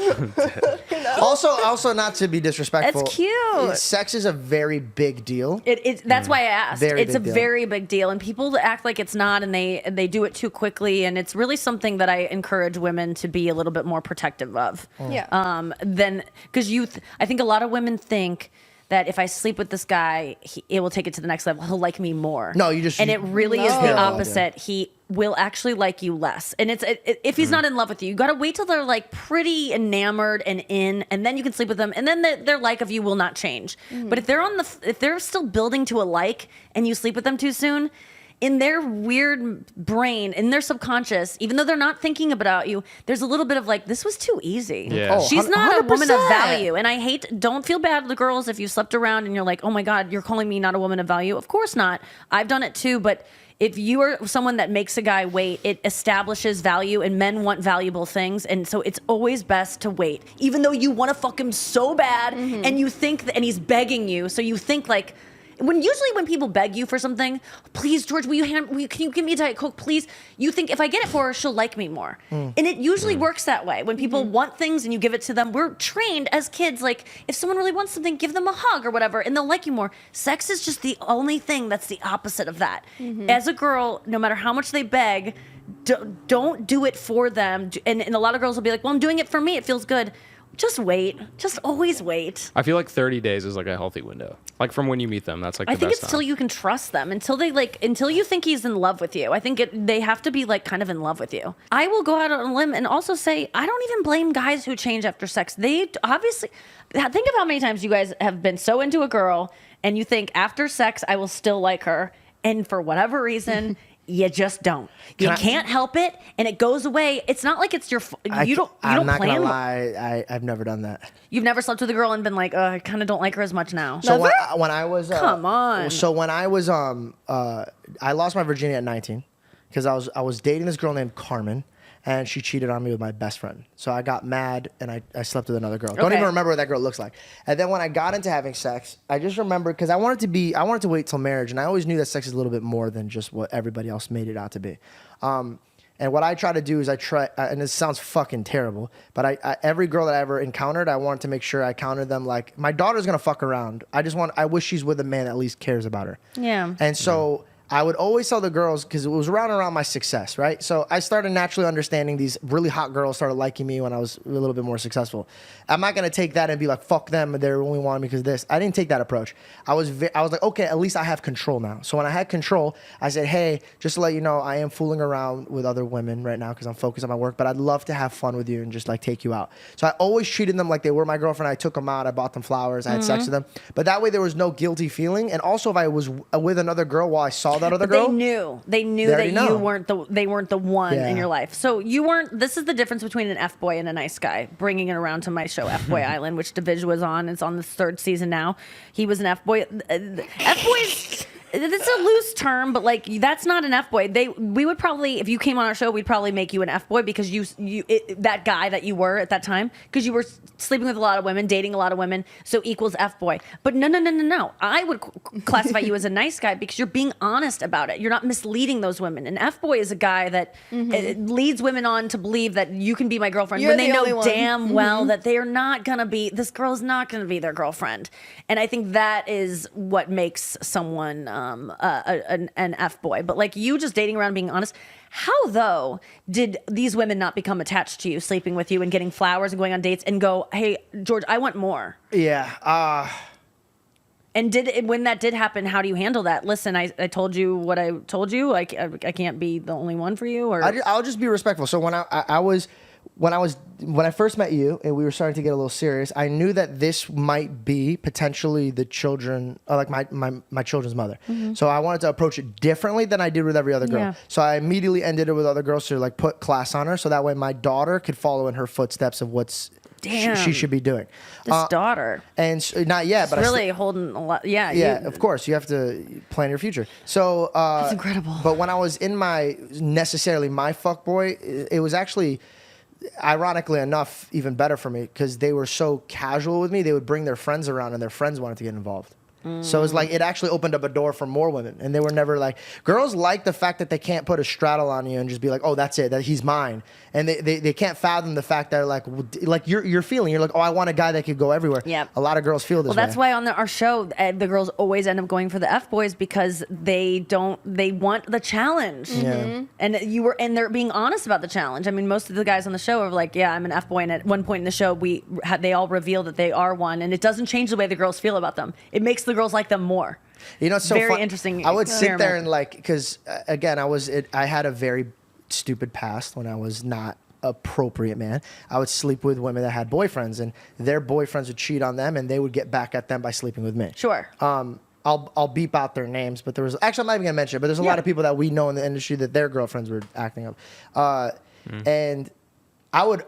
Also, not to be disrespectful. It's cute. Sex is a very big deal. That's why I asked. Very It's a big deal. very big deal, and people act like it's not, and they do it too quickly, and it's really something that I encourage women to be a little bit more protective of. Yeah. Then because I think a lot of women think that if I sleep with this guy, it will take it to the next level. He'll like me more. No, you just- and it really is No. the Terrible opposite. He will actually like you less, and if he's not in love with you, you got to wait till they're like pretty enamored and in, and then you can sleep with them, and then their like of you will not change. But if they're still building to a like, and you sleep with them too soon. In their weird brain, in their subconscious, even though they're not thinking about you, there's a little bit of like, this was too easy. Yeah. Oh, She's not a woman of 100%. value. And don't feel bad, the girls, if you slept around and you're like, oh my God, you're calling me not a woman of value. Of course not. I've done it too. But if you are someone that makes a guy wait, it establishes value, and men want valuable things. And so it's always best to wait, even though you want to fuck him so bad and you think and he's begging you. So you think like, usually when people beg you for something, please, George, can you give me a Diet Coke, please? You think if I get it for her, she'll like me more. And it usually works that way. When people want things and you give it to them, we're trained as kids, like if someone really wants something, give them a hug or whatever, and they'll like you more. Sex is just the only thing that's the opposite of that. As a girl, no matter how much they beg, don't do it for them. And a lot of girls will be like, well, I'm doing it for me. It feels good. Just wait. Just always wait. I feel like 30 days is like a healthy window. Like from when you meet them, that's like the I think best it's till time. you can trust them, until you think he's in love with you. I think they have to be like kind of in love with you. I will go out on a limb and also say I don't even blame guys who change after sex. They obviously think of how many times you guys have been so into a girl and you think after sex I will still like her, and for whatever reason. You just don't. You can't help it, and it goes away. It's not like it's your. You don't. I'm not plan. gonna lie. I've never done that. You've never slept with a girl and been like, I kind of don't like her as much now. So when I was Come on. So when I was I lost my virginity at 19 because I was dating this girl named Carmen, and she cheated on me with my best friend. So I got mad and I slept with another girl. Don't Okay. even remember what that girl looks like. And then when I got into having sex, I just remember because I wanted to wait till marriage, and I always knew that sex is a little bit more than just what everybody else made it out to be. And what I try to do is and this sounds fucking terrible, but I every girl that I ever encountered, I wanted to make sure I counted them like my daughter's gonna fuck around. I wish she's with a man that at least cares about her. Yeah. And so I would always tell the girls, because it was around my success, right? So I started naturally understanding these really hot girls started liking me when I was a little bit more successful. I'm not gonna take that and be like, fuck them, they only wanted me because of this. I didn't take that approach. I was like, okay, at least I have control now. So when I had control, I said, hey, just to let you know, I am fooling around with other women right now because I'm focused on my work, but I'd love to have fun with you and just like take you out. So I always treated them like they were my girlfriend. I took them out, I bought them flowers, I had sex with them. But that way there was no guilty feeling. And also if I was with another girl while I saw that other girl. They knew They that already know. they weren't the one Yeah. in your life. So you weren't. This is the difference between an F boy and a nice guy. Bringing it around to my show, F Boy Island, which Division was on. It's on the 3rd season now. He was an F boy. F boys. It's a loose term, but like that's not an F boy. We would probably, if you came on our show, we'd probably make you an F boy because that guy that you were at that time, because you were sleeping with a lot of women, dating a lot of women, so equals F boy. But no. I would classify you as a nice guy because you're being honest about it. You're not misleading those women. An F boy is a guy that leads women on to believe that you can be my girlfriend when they know damn well that they are not gonna be. This girl's not gonna be their girlfriend, and I think that is what makes someone. An F boy, but like you just dating around being honest. How though did these women not become attached to you, sleeping with you and getting flowers and going on dates and go, hey George, I want more? Yeah. And when that did happen, how do you handle that? Listen, I told you what I told you. I can't be the only one for you. Or I'll just be respectful. So when I first met you and we were starting to get a little serious, I knew that this might be potentially the children, like my children's mother. So I wanted to approach it differently than I did with every other girl. Yeah. So I immediately ended it with other girls to like put class on her, so that way my daughter could follow in her footsteps of what's she should be doing. This daughter. And not yet, but really holding a lot. Yeah. Yeah, of course. You have to plan your future. So that's incredible. But when I was in my fuckboy, it was actually, ironically enough, even better for me because they were so casual with me. They would bring their friends around and their friends wanted to get involved. So it's like it actually opened up a door for more women, and they were never like, girls like the fact that they can't put a straddle on you and just be like, oh, that's it, that he's mine, and they can't fathom the fact that like you're feeling, you're like, oh, I want a guy that could go everywhere. Yeah, a lot of girls feel this way. Well, that's why on our show the girls always end up going for the F boys because they want the challenge. And they're being honest about the challenge. I mean, most of the guys on the show are like, yeah, I'm an F boy, and at one point in the show they all reveal that they are one, and it doesn't change the way the girls feel about them. It makes the girls like them more. You know, it's so very fun. Interesting. I would sit there and like, because again, I had a very stupid past when I was not appropriate man. I would sleep with women that had boyfriends, and their boyfriends would cheat on them, and they would get back at them by sleeping with me. Sure. I'll beep out their names, but there was actually, I'm not even gonna mention it, but there's a lot of people that we know in the industry that their girlfriends were acting up, and I would,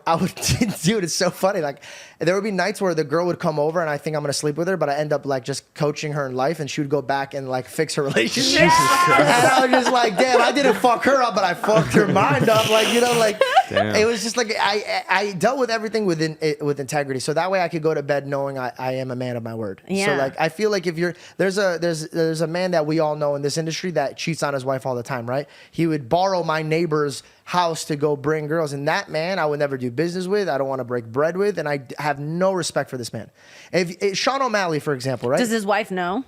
dude, it's so funny. Like, there would be nights where the girl would come over and I think I'm gonna sleep with her, but I end up like just coaching her in life, and she would go back and like fix her relationship. And I was just like, damn, I didn't fuck her up, but I fucked her mind up. Like, you know, like it was just like I dealt with everything with integrity, so that way I could go to bed knowing I am a man of my word. Yeah. So like I feel like if you're there's a man that we all know in this industry that cheats on his wife all the time, right? He would borrow my neighbor's house to go bring girls, and that man I would never do business with. I don't want to break bread with, and I have no respect for this man. If Sean O'Malley, for example, right? Does his wife know?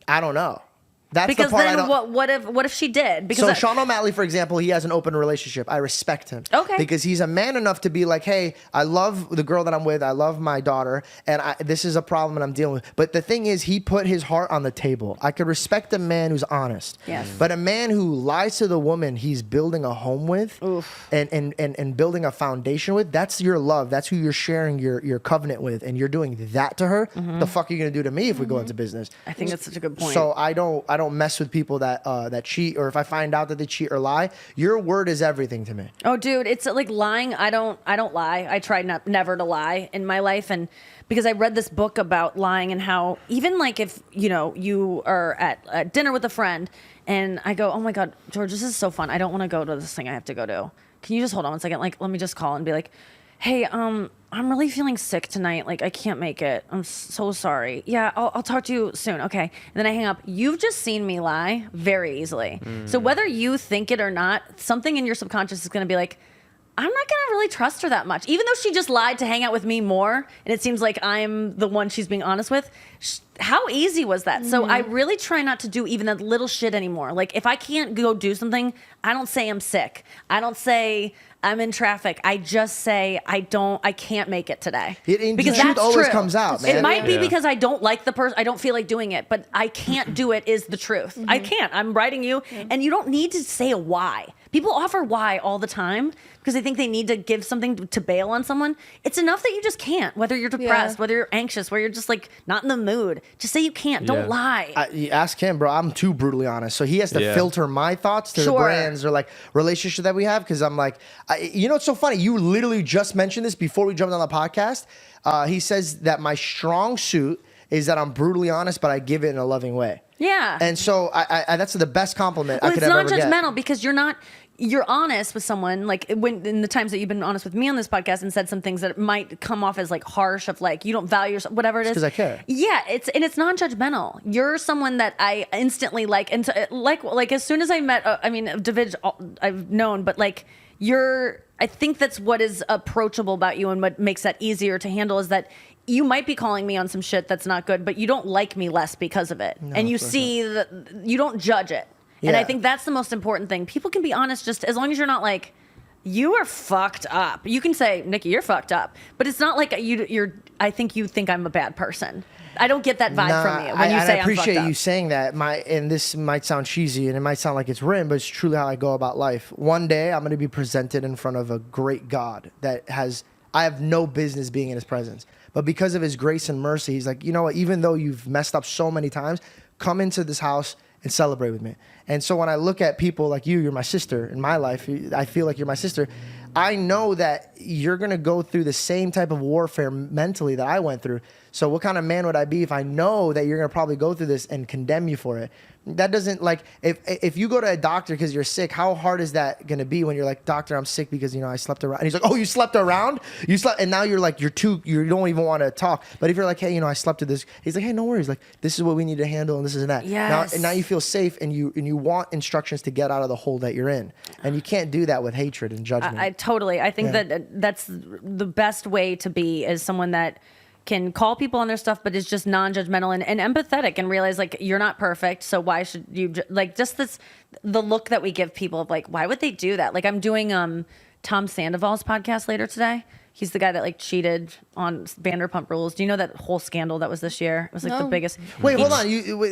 I don't know. That's because the part then I don't. what if she did? Because so Sean O'Malley, for example, he has an open relationship. I respect him. Okay. Because he's a man enough to be like, hey, I love the girl that I'm with. I love my daughter, and this is a problem that I'm dealing with. But the thing is, he put his heart on the table. I could respect a man who's honest. Yes. But a man who lies to the woman he's building a home with, and building a foundation with, that's your love. That's who you're sharing your covenant with, and you're doing that to her. The fuck are you gonna do to me if we go into business? I think that's such a good point. So I don't mess with people that cheat, or if I find out that they cheat or lie. Your word is everything to me. Oh, dude, it's like lying. I don't lie. I try never to lie in my life, and because I read this book about lying and how even like if you are at dinner with a friend and I go, oh my God, George, this is so fun. I don't want to go to this thing I have to go to. Can you just hold on 1 second? Like, let me just call and be like, hey, I'm really feeling sick tonight. Like, I can't make it. I'm so sorry. Yeah, I'll talk to you soon. Okay. And then I hang up. You've just seen me lie very easily. So whether you think it or not, something in your subconscious is going to be like, I'm not going to really trust her that much. Even though she just lied to hang out with me more, and it seems like I'm the one she's being honest with. How easy was that? So I really try not to do even that little shit anymore. Like, if I can't go do something, I don't say I'm sick. I don't say I'm in traffic. I just say I can't make it today. Because the truth always comes out, man. It might be because I don't like the person. I don't feel like doing it, but I can't do it is the truth. I can't. I'm writing you, and you don't need to say a why. People offer why all the time because they think they need to give something to bail on someone. It's enough that you just can't, whether you're depressed, whether you're anxious, whether you're just like not in the mood. Just say you can't. Don't lie. You ask him, bro. I'm too brutally honest. So he has to filter my thoughts to the brands or like relationship that we have, because I'm like, it's so funny. You literally just mentioned this before we jumped on the podcast. He says that my strong suit is that I'm brutally honest, but I give it in a loving way. Yeah. And so I that's the best compliment Well, I could it's ever not get. judgmental because you're honest with someone, like when in the times that you've been honest with me on this podcast and said some things that might come off as like harsh, of like you don't value yourself, whatever it is. Because I care. Yeah, it's non-judgmental. You're someone that I instantly like, and like as soon as I met, I mean, David, I've known, but like I think that's what is approachable about you and what makes that easier to handle is that you might be calling me on some shit that's not good, but you don't like me less because of it, and you see that you don't judge it. And I think that's the most important thing. People can be honest just as long as you're not like, you are fucked up. You can say, Nikki, you're fucked up. But it's not like I think you think I'm a bad person. I don't get that vibe from you when you say I appreciate I'm fucked up. you saying that. And this might sound cheesy and it might sound like it's written, but it's truly how I go about life. One day I'm going to be presented in front of a great God I have no business being in his presence. But because of his grace and mercy, he's like, you know what, even though you've messed up so many times, come into this house and celebrate with me. And so when I look at people like you're my sister in my life, I feel like you're my sister. I know that you're going to go through the same type of warfare mentally that I went through. So what kind of man would I be if I know that you're going to probably go through this and condemn you for it? That doesn't, like, if you go to a doctor because you're sick, how hard is that going to be when you're like, doctor, I'm sick because, I slept around. And he's like, oh, you slept around? You slept, and now you're like, you don't even want to talk. But if you're like, hey, I slept with this, he's like, hey, no worries. Like, this is what we need to handle and this is that. Yes. Now you feel safe and you want instructions to get out of the hole that you're in. And you can't do that with hatred and judgment. I think that's the best way to be is someone that can call people on their stuff, but is just non-judgmental and empathetic and realize like you're not perfect. So why should you like just the look that we give people of like, why would they do that? Like I'm doing Tom Sandoval's podcast later today. He's the guy that like cheated on Vanderpump Rules. Do you know that whole scandal that was this year? It was like the biggest. Wait, hold on.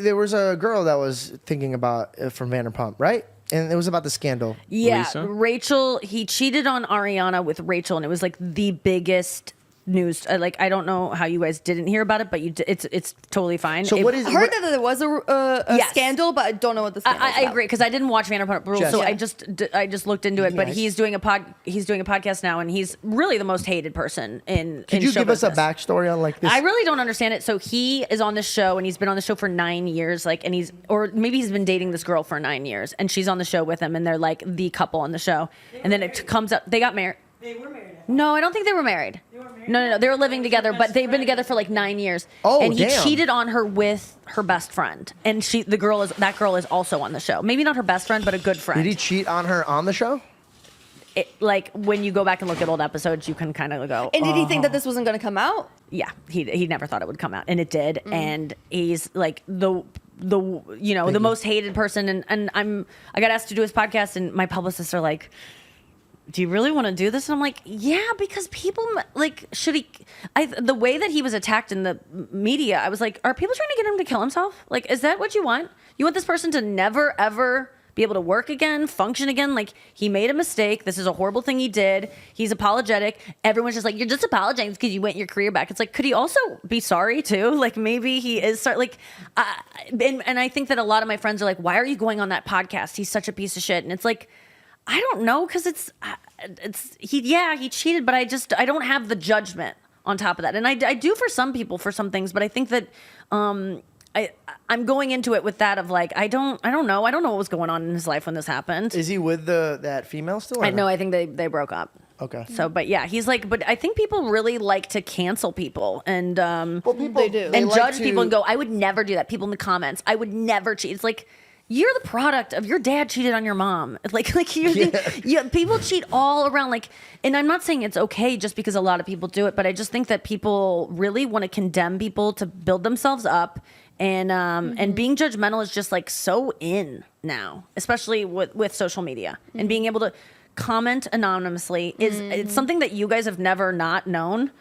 There was a girl that was thinking about from Vanderpump, right? And it was about the scandal. Yeah, Lisa? Rachel. He cheated on Ariana with Rachel, and it was like the biggest news. Like I don't know how you guys didn't hear about it, but it's totally fine. So what is? I heard that there was a Yes. scandal, but I don't know what the scandal is I about. agree because I didn't watch Vanderpump Rules, Jess. so Yeah. I just looked into it. But Nice. he's doing a podcast now, and he's really the most hated person in. Could you show give us a business. backstory on like this? I really don't understand it. So he is on this show, and he's been on the show for 9 years. Like, and or maybe he's been dating this girl for 9 years, and she's on the show with him, and they're like the couple on the show. And then it comes up, they got married. They were married. No, I don't think they were married. They weren't married? No, they were living together, but they've been together for like 9 years. Oh, and he damn. cheated on her with her best friend, and that girl is also on the show. Maybe not her best friend, but a good friend. Did he cheat on her on the show? Like when you go back and look at old episodes, you can kind of go. And did he think that this wasn't going to come out? Yeah, he never thought it would come out, and it did. And he's like the most hated person. And I got asked to do his podcast, and my publicists are like, do you really want to do this? And I'm like, yeah, because people like the way that he was attacked in the media, I was like, are people trying to get him to kill himself? Like, is that what you want? You want this person to never ever be able to work again, function again? Like, he made a mistake. This is a horrible thing he did. He's apologetic. Everyone's just like, you're just apologizing because you went your career back. It's like, could he also be sorry too? Like, maybe he is sorry. Like, and I think that a lot of my friends are like, why are you going on that podcast? He's such a piece of shit. And it's like, I don't know, because he cheated, but I don't have the judgment on top of that. And I do for some people for some things, but I think that I'm going into it with that of like, I don't know what was going on in his life when this happened. Is he with that female still? I know, I think they broke up. Okay. So, but yeah, he's like, but I think people really like to cancel people and They do. and like judge to- people and go, I would never do that. People in the comments, I would never cheat. It's like, you're the product of your dad cheated on your mom. Like people cheat all around. Like, and I'm not saying it's okay just because a lot of people do it, but I just think that people really want to condemn people to build themselves up. And being judgmental is just like so in now, especially with social media and being able to comment anonymously it's something that you guys have never not known.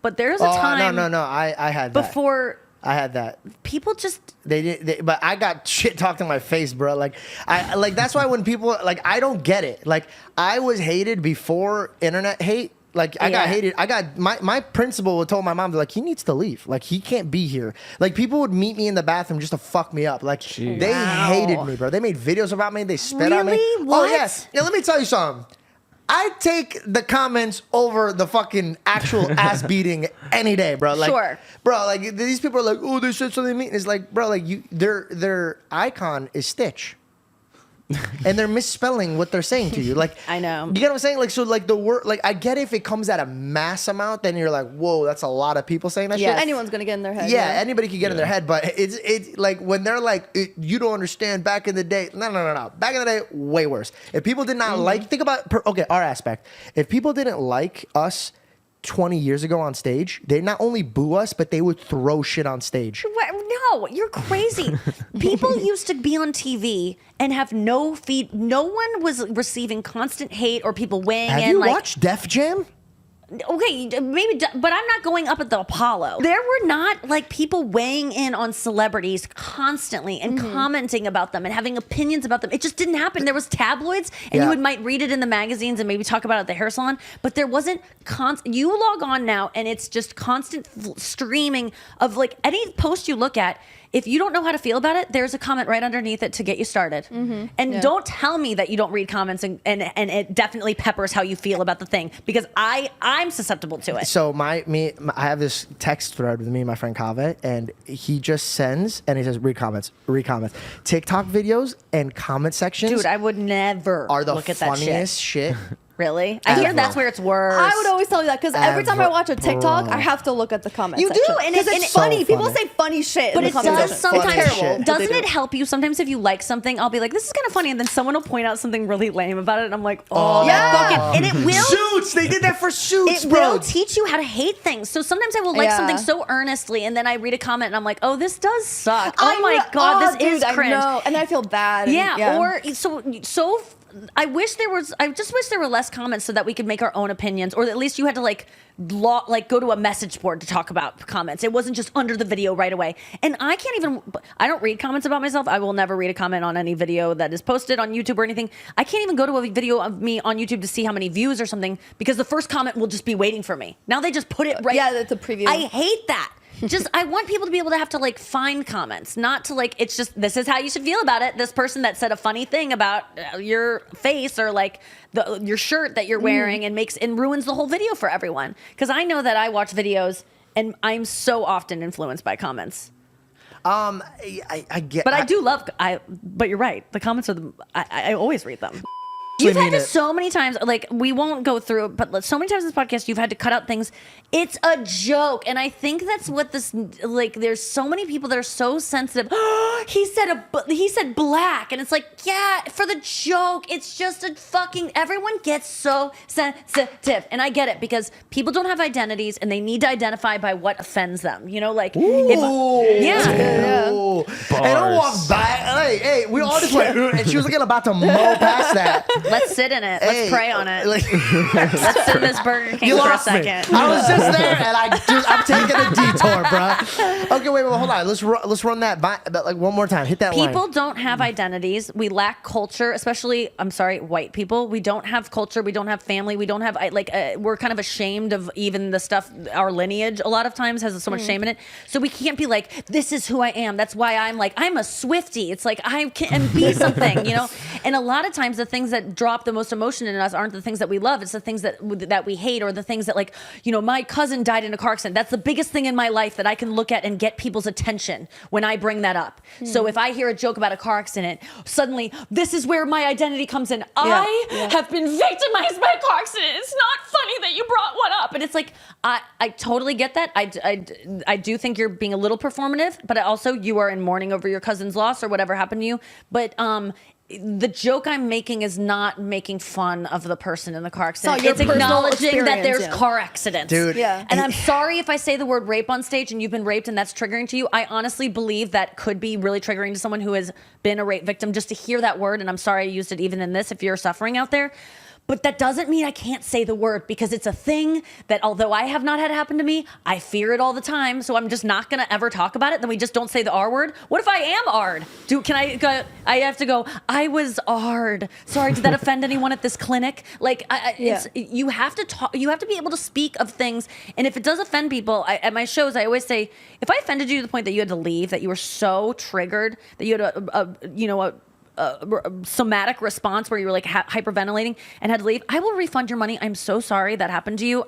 But there's a time. No. I had that. Before I had that. people just. But I got shit talked in my face, bro. Like, that's why when people, like, I don't get it. Like, I was hated before internet hate. Like, I got hated. My principal told my mom, like, he needs to leave. Like, he can't be here. Like, people would meet me in the bathroom just to fuck me up. Like, they hated me, bro. They made videos about me. They spit on me. Really? Oh, What? yes. Yeah, let me tell you something. I take the comments over the fucking actual ass beating any day, bro. Like, Sure. bro. Like these people are like, oh, they said something mean. It's like, bro, like their icon is Stitch. And they're misspelling what they're saying to you. Like, I know. You get what I'm saying? Like, so like the word, like I get if it comes at a mass amount, then you're like, whoa, that's a lot of people saying that Yeah, shit. anyone's gonna get in their head. Yeah, anybody can get in their head, but it's like when they're like, you don't understand. Back in the day, no. Back in the day, way worse. If people did not like, think about our aspect. If people didn't like us 20 years ago on stage, they not only boo us, but they would throw shit on stage. What? No, you're crazy. People used to be on TV and have no feed. No one was receiving constant hate or people weighing Have in. you like, watched Def Jam? okay, maybe, but I'm not going up at the Apollo. There were not like people weighing in on celebrities constantly and commenting about them and having opinions about them. It just didn't happen. There was tabloids, and you might read it in the magazines and maybe talk about it at the hair salon, but there wasn't constant. You log on now, and it's just constant streaming of like any post you look at. If you don't know how to feel about it, there's a comment right underneath it to get you started. And don't tell me that you don't read comments and it definitely peppers how you feel about the thing, because I'm susceptible to it. So I have this text thread with me and my friend Kaveh, and he just sends and he says read comments. TikTok videos and comment sections, Dude, I would never are the look at that funniest shit. Really? I hear Ever. that's where it's worse. I would always tell you that because every time I Ever. watch a TikTok, I have to look at the comments. You do, and because it's it's so funny. People funny. say funny shit, But in it the comment does section. It's Funny sometimes. terrible. shit. Doesn't They do. it help you? Sometimes if you like something, I'll be like, this is kind of funny. And then someone will point out something really lame about it. And I'm like, oh, that fucking. And it will. Suits. They did that for Suits, It bro. will teach you how to hate things. So sometimes I will like Yeah. something so earnestly, and then I read a comment, and I'm like, "Oh, this does suck. I Oh my know- god, oh, this dude, is cringe." I know, and I feel bad. and- Yeah, or so. I wish there was. I just wish there were less comments so that we could make our own opinions, or at least you had to like go to a message board to talk about comments. It wasn't just under the video right away. And I can't even. I don't read comments about myself. I will never read a comment on any video that is posted on YouTube or anything. I can't even go to a video of me on YouTube to see how many views or something, because the first comment will just be waiting for me. Now they just put it right. Yeah, that's a preview. I hate that. Just I want people to be able to have to like find comments, not to like it's just this is how you should feel about it. This person that said a funny thing about your face or like your shirt that you're wearing and ruins the whole video for everyone. Because I know that I watch videos and I'm so often influenced by comments. I get, But I do love. But you're right. The comments are. I always read them. Actually You've had mean to it. so many times, like we won't go through it, but so many times in this podcast, you've had to cut out things. It's a joke, and I think that's what this like. There's so many people that are so sensitive. he said black, and it's like, yeah, for the joke. It's just a fucking. Everyone gets so sensitive, and I get it because people don't have identities, and they need to identify by what offends them. You know, like yeah. Ooh. And I walked by. Hey, we all just went, and she was like about to mow past that. Let's sit in it. Let's Hey, pray on it. like- Let's sit in this Burger King You for a lost me. second. I was just there, and I'm taking a detour, bro. Okay, wait, hold on. Let's run that by, like one more time. Hit that line. People don't have identities. We lack culture, especially, I'm sorry, white people. We don't have culture. We don't have family. We don't have, we're kind of ashamed of even the stuff, our lineage a lot of times has so much shame in it. So we can't be like, this is who I am. That's why I'm like, I'm a Swiftie. It's like, I can be something, you know? And a lot of times the things that drop the most emotion in us aren't the things that we love. It's the things that we hate, or the things that, like, you know, my cousin died in a car accident. That's the biggest thing in my life that I can look at and get people's attention when I bring that up. So if I hear a joke about a car accident, suddenly this is where my identity comes in. I have been victimized by a car accident. It's not funny that you brought one up. And it's like, I totally get that. I do think you're being a little performative, but also you are in mourning over your cousin's loss or whatever happened to you. But the joke I'm making is not making fun of the person in the car accident. your It's personal acknowledging that there's experience, car accidents. Dude. Yeah. And I'm sorry if I say the word rape on stage and you've been raped and that's triggering to you. I honestly believe that could be really triggering to someone who has been a rape victim just to hear that word. And I'm sorry I used it even in this if you're suffering out there. But that doesn't mean I can't say the word, because it's a thing that, although I have not had it happen to me, I fear it all the time. So I'm just not going to ever talk about it. Then we just don't say the R word. What if I am R'd? I have to go, I was R'd. Sorry, did that offend anyone at this clinic? Like, you have to talk, you have to be able to speak of things. And if it does offend people, at my shows, I always say, if I offended you to the point that you had to leave, that you were so triggered, that you had somatic response where you were like hyperventilating and had to leave, I will refund your money. I'm so sorry that happened to you.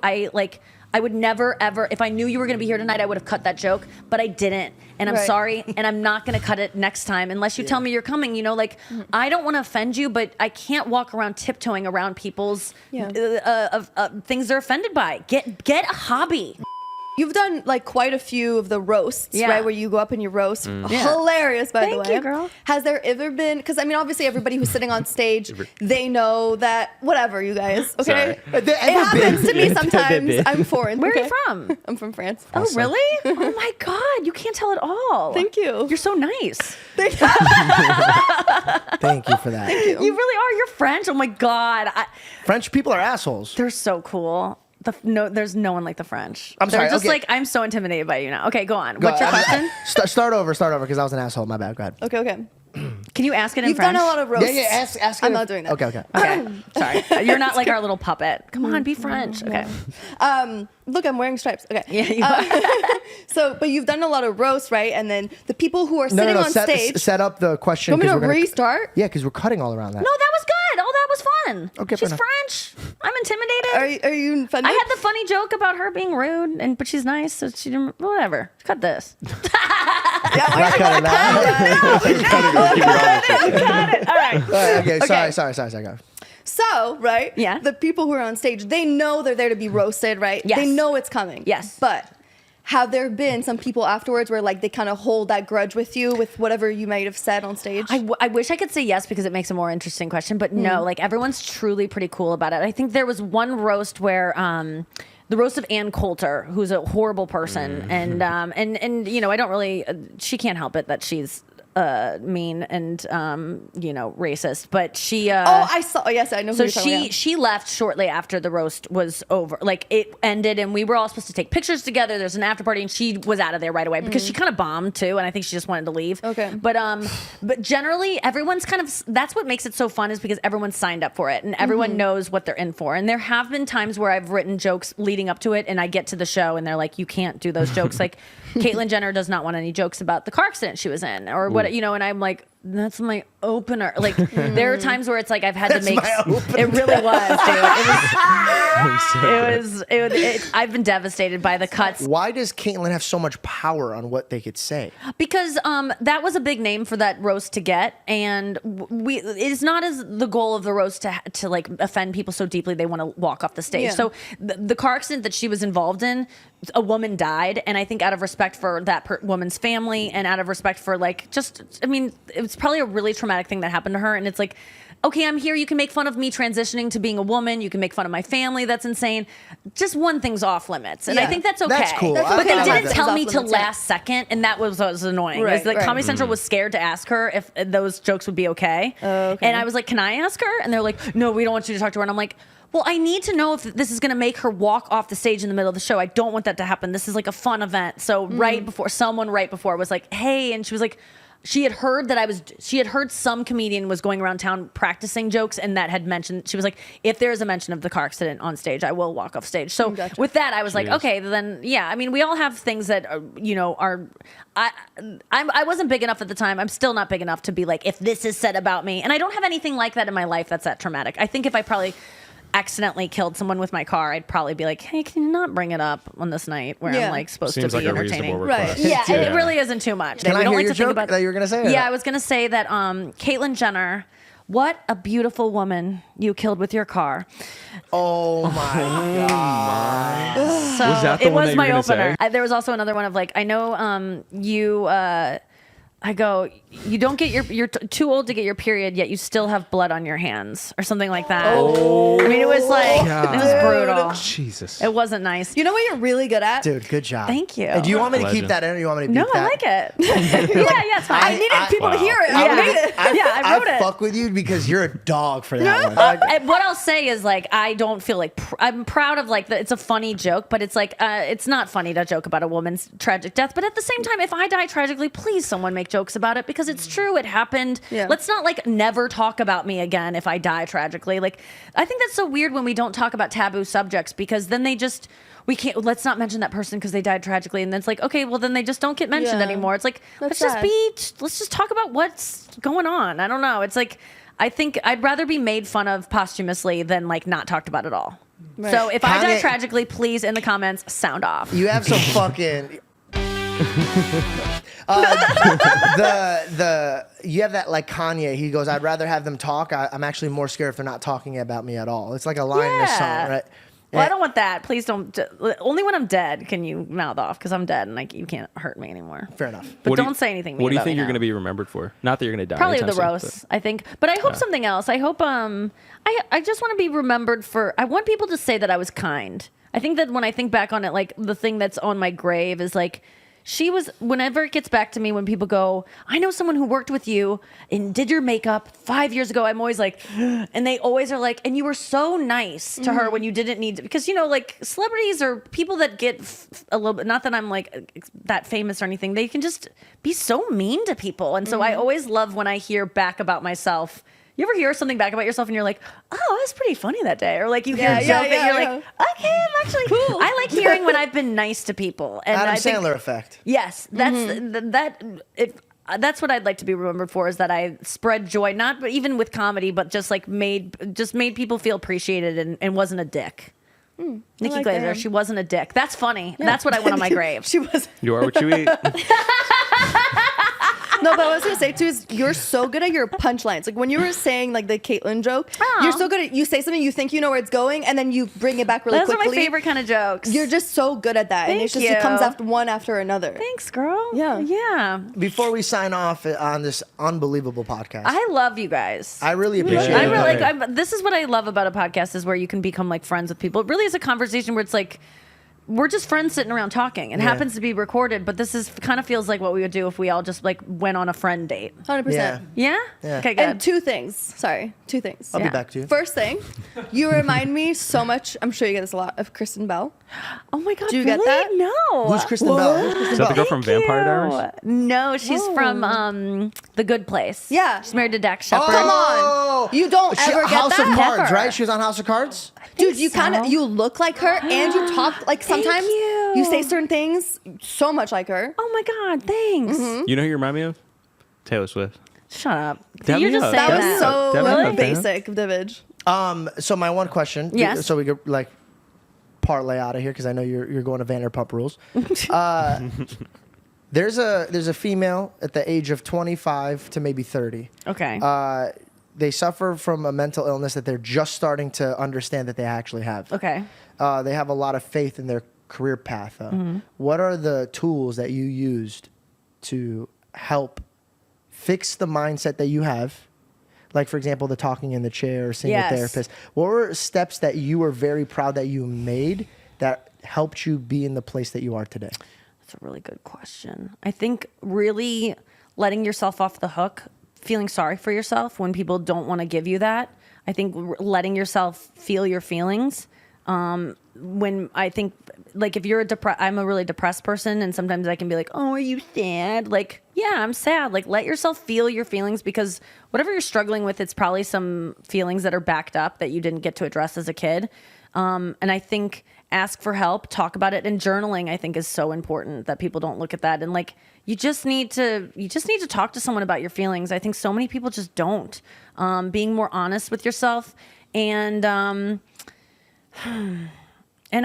I would never, ever, if I knew you were going to be here tonight, I would have cut that joke, but I didn't. And I'm sorry, and I'm not going to cut it next time unless you tell me you're coming. You know, like, I don't want to offend you, but I can't walk around tiptoeing around people's things they're offended by. Get a hobby. You've done like quite a few of the roasts, right? Where you go up and you roast. Hilarious, by the way. Thank you, girl. Has there ever been, because I mean, obviously everybody who's sitting on stage, they know that, whatever, you guys, okay? It happens to me sometimes. I'm foreign. Where are you from? I'm from France. Oh, really? Oh my God, you can't tell at all. Thank you. You're so nice. Thank you for that. Thank you. You really are. You're French. Oh my God. French people are assholes. They're so cool. There's no one like the French. I'm sorry. They're just okay. like, I'm so intimidated by you now. Okay, go on. What's your question? Start over, because I was an asshole. My bad. Go ahead. Okay. Can you ask it in You've French? done a lot of roasts. Yeah. Ask. I'm not doing that. Okay. Okay. Sorry. You're not like our little puppet. Come on, be French. Okay. Look, I'm wearing stripes. Okay. Yeah, you are. But you've done a lot of roasts, right? And then the people who are sitting on stage. Set up the question. You want me 'cause to we're gonna- restart? Yeah, because we're cutting all around that. No, that was good. Oh, that was fun. Okay, She's fair enough. French. I'm intimidated. Are you offended? I had the funny joke about her being rude, but she's nice, so she didn't. Whatever. Cut this. We're not cutting that. Got it. All right. Okay. Sorry. Go. So, right? Yeah. The people who are on stage, they know they're there to be roasted, right? Yes. They know it's coming. Yes. But have there been some people afterwards where like they kind of hold that grudge with you with whatever you might have said on stage? I wish I could say yes because it makes a more interesting question, but no, like everyone's truly pretty cool about it. I think there was one roast where the roast of Ann Coulter, who's a horrible person, and you know, I don't really she can't help it that she's mean and you know, racist, but she I saw. Yes, I know. so who you're talking about. she left shortly after the roast was over. Like it ended, and we were all supposed to take pictures together. There's an after party, and she was out of there right away because she kind of bombed too, and I think she just wanted to leave. Okay. But generally, everyone's kind of that's what makes it so fun is because everyone's signed up for it, and everyone knows what they're in for. And there have been times where I've written jokes leading up to it, and I get to the show, and they're like, "You can't do those jokes." Like Caitlyn Jenner does not want any jokes about the car accident she was in, or what you know. And I'm like, that's my opener. Like there are times where it's like I've had to make it really was, dude. It was I've been devastated by the cuts. Why does Caitlyn have so much power on what they could say? Because that was a big name for that roast to get, and it's not as the goal of the roast to like offend people so deeply they want to walk off the stage. Yeah. So the car accident that she was involved in, a woman died, and I think out of respect for that woman's family and out of respect for like just, I mean, it was probably a really traumatic thing that happened to her, and it's like, okay, I'm here. You can make fun of me transitioning to being a woman. You can make fun of my family. That's insane. Just one thing's off limits, and I think that's okay. That's cool. That's But okay. they didn't That's tell off me till limits, yeah. last second, and that was what was annoying. Right, Is that right. Comedy Central was scared to ask her if those jokes would be okay. Okay. And I was like, can I ask her? And they're like, no, we don't want you to talk to her. And I'm like, well, I need to know if this is going to make her walk off the stage in the middle of the show. I don't want that to happen. This is like a fun event. So right before was like, hey, and she was like, she had heard some comedian was going around town practicing jokes, and that had mentioned, she was like, if there is a mention of the car accident on stage, I will walk off stage. So Gotcha. with that, I was like, okay, then yeah. I mean, we all have things that I wasn't big enough at the time. I'm still not big enough to be like, if this is said about me, and I don't have anything like that in my life that's that traumatic. I think if I probably accidentally killed someone with my car, I'd probably be like, hey, can you not bring it up on this night where I'm like supposed Seems to be like a entertaining? reasonable Right. request. Yeah, Yeah. it really isn't too much. Can we I don't hear like your to think joke about that you were gonna say? Or Yeah, not? I was gonna say that Caitlyn Jenner, what a beautiful woman you killed with your car. Oh my god. So Was that the it one was that you my were gonna opener. say? There was also another one of like, I know you. I go, you don't get you're too old to get your period, yet you still have blood on your hands, or something like that. I mean, it was like it was brutal. Jesus. It wasn't nice. You know what you're really good at? Dude, good job. Thank you. Hey, do you want me to keep Legend. that in, or you want me to beat No, that? I like it. yeah, it's fine. I needed people to hear it. I made it. I wrote it. fuck with you because you're a dog for that one. And what I'll say is like I don't feel like I'm proud of like it's a funny joke, but it's like it's not funny to joke about a woman's tragic death. But at the same time, if I die tragically, please someone make make jokes about it because it's true. It happened. Yeah. Let's not like never talk about me again if I die tragically. Like, I think that's so weird when we don't talk about taboo subjects because then we can't, let's not mention that person because they died tragically. And then it's like, okay, well then they just don't get mentioned Yeah. anymore. It's like, That's let's just talk about what's going on. I don't know. It's like, I think I'd rather be made fun of posthumously than like not talked about at all. Right. So if I die Kanye- tragically, please in the comments, sound off. You have some fucking. You have that like Kanye. He goes, "I'd rather have them talk. I'm actually more scared if they're not talking about me at all." It's like a line in the song, right? Well, I don't want that. Please don't. Only when I'm dead can you mouth off because I'm dead and like you can't hurt me anymore. Fair enough. But What do don't you- say anything. mean What do you about think me you're now. going to be remembered for? Not that you're going to die. Probably anytime the soon, roast, I think. But I hope something else. I hope I just want to be remembered for I want people to say that I was kind. I think that when I think back on it, like the thing that's on my grave is like she was whenever it gets back to me when people go, I know someone who worked with you and did your makeup 5 years ago. I'm always like, and they always are like, and you were so nice to her when you didn't need to, because you know, like celebrities or people that get a little bit, not that I'm like that famous or anything, they can just be so mean to people. And so I always love when I hear back about myself. You ever hear something back about yourself and you're like, oh, that was pretty funny that day? Or like you hear a joke and you're like, okay, I'm actually cool. I like hearing when I've been nice to people. And Adam I think, Sandler effect. yes, that's what I'd like to be remembered for is that I spread joy, not but even with comedy, but just like made people feel appreciated and wasn't a dick. Nikki like Glaser, that. she wasn't a dick. That's funny. That's what I want on my grave. She was. You are what you eat. No, but what I was gonna say too is you're so good at your punchlines. Like when you were saying like the Caitlyn joke, Aw. you're so good at you say something you think you know where it's going and then you bring it back really Those quickly. are my favorite kind of jokes. You're just so good at that, and Thank it's just it comes you. after one after another. Thanks, girl. Yeah. Yeah. Before we sign off on this unbelievable podcast, I love you guys. I really appreciate I it. really like. This is what I love about a podcast is where you can become like friends with people. It really is a conversation where it's like we're just friends sitting around talking. It happens to be recorded, but this is kind of feels like what we would do if we all just like went on a friend date. 100%. Yeah. Yeah. Yeah. Okay. Good. And two things. I'll be Yeah. back to you. First thing, you remind me so much. I'm sure you get this a lot of Kristen Bell. Oh my God. Do you really? get that? No. Who's Kristen Bell? Who's Kristen Is that the girl Bell? from Vampire Diaries? No, she's from The Good Place. Yeah. She's married to Dax Shepard. Come on. You don't ever get House that? of Cards, Never. right? She was on House of Cards. Dude, you so. kind of you look like her and you talk like sometimes you. say certain things so much like her. Oh my God. Thanks. You know who you remind me of? Taylor Swift. Shut up. Dab You're me just up. saying That that. was so That like, was basic, David. So my one question, Yes. so we could like parlay out of here because I know you're going to Vanderpump Rules. There's a female at the age of 25 to maybe 30. Okay. They suffer from a mental illness that they're just starting to understand that they actually have. Okay. They have a lot of faith in their career path. What are the tools that you used to help fix the mindset that you have? Like, for example, the talking in the chair, seeing Yes. a therapist. What were steps that you were very proud that you made that helped you be in the place that you are today? That's a really good question. I think really letting yourself off the hook, feeling sorry for yourself when people don't want to give you that. I think letting yourself feel your feelings. When I think, like, if you're I'm a really depressed person, and sometimes I can be like, "Oh, are you sad?" Like, yeah, I'm sad. Like, let yourself feel your feelings because whatever you're struggling with, it's probably some feelings that are backed up that you didn't get to address as a kid. And I think ask for help, talk about it, and journaling I think is so important that people don't look at that. And like you just need to talk to someone about your feelings. I think so many people just don't. Being more honest with yourself and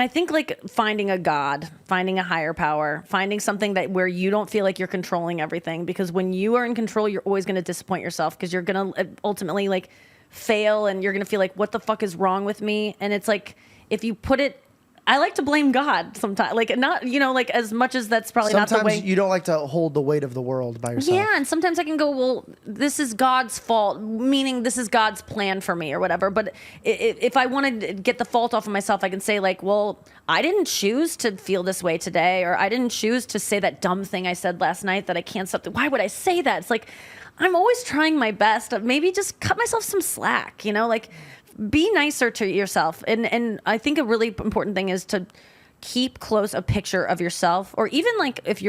I think like finding a God, finding a higher power, finding something that where you don't feel like you're controlling everything, because when you are in control, you're always going to disappoint yourself because you're going to ultimately like fail and you're going to feel like, what the fuck is wrong with me? And it's like, if you put it, I like to blame God sometimes, like not, like as much as that's probably not the way. Sometimes you don't like to hold the weight of the world by yourself. Yeah, and sometimes I can go, well, this is God's fault, meaning this is God's plan for me or whatever. But if I want to get the fault off of myself, I can say like, well, I didn't choose to feel this way today, or I didn't choose to say that dumb thing I said last night that I can't stop. Why would I say that? It's like, I'm always trying my best. Maybe just cut myself some slack, like be nicer to yourself. And I think a really important thing is to keep close a picture of yourself, or even like if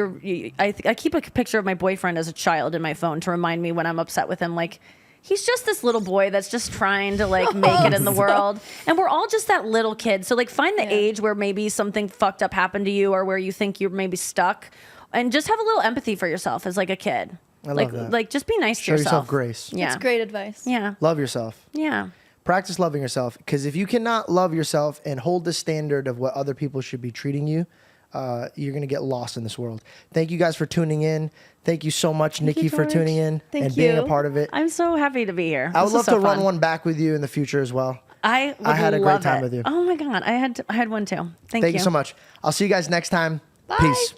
I keep a picture of my boyfriend as a child in my phone to remind me when I'm upset with him. Like, he's just this little boy that's just trying to like make it in the world. And we're all just that little kid. So like find the age where maybe something fucked up happened to you, or where you think you're maybe stuck, and just have a little empathy for yourself as like a kid. I love that. Like just be nice Show to yourself. yourself grace. Yeah. That's great advice. Yeah. Love yourself. Yeah. Practice loving yourself, because if you cannot love yourself and hold the standard of what other people should be treating you, you're going to get lost in this world. Thank you guys for tuning in. Thank you so much, Nikki, for George. tuning in Thank and being a you. part of it. I'm so happy to be here. I would This love is so to run fun. one back with you in the future as well. I had a great love time it. with you. Oh my God. I had one too. Thank Thank you so much. I'll see you guys next time. Bye. Peace.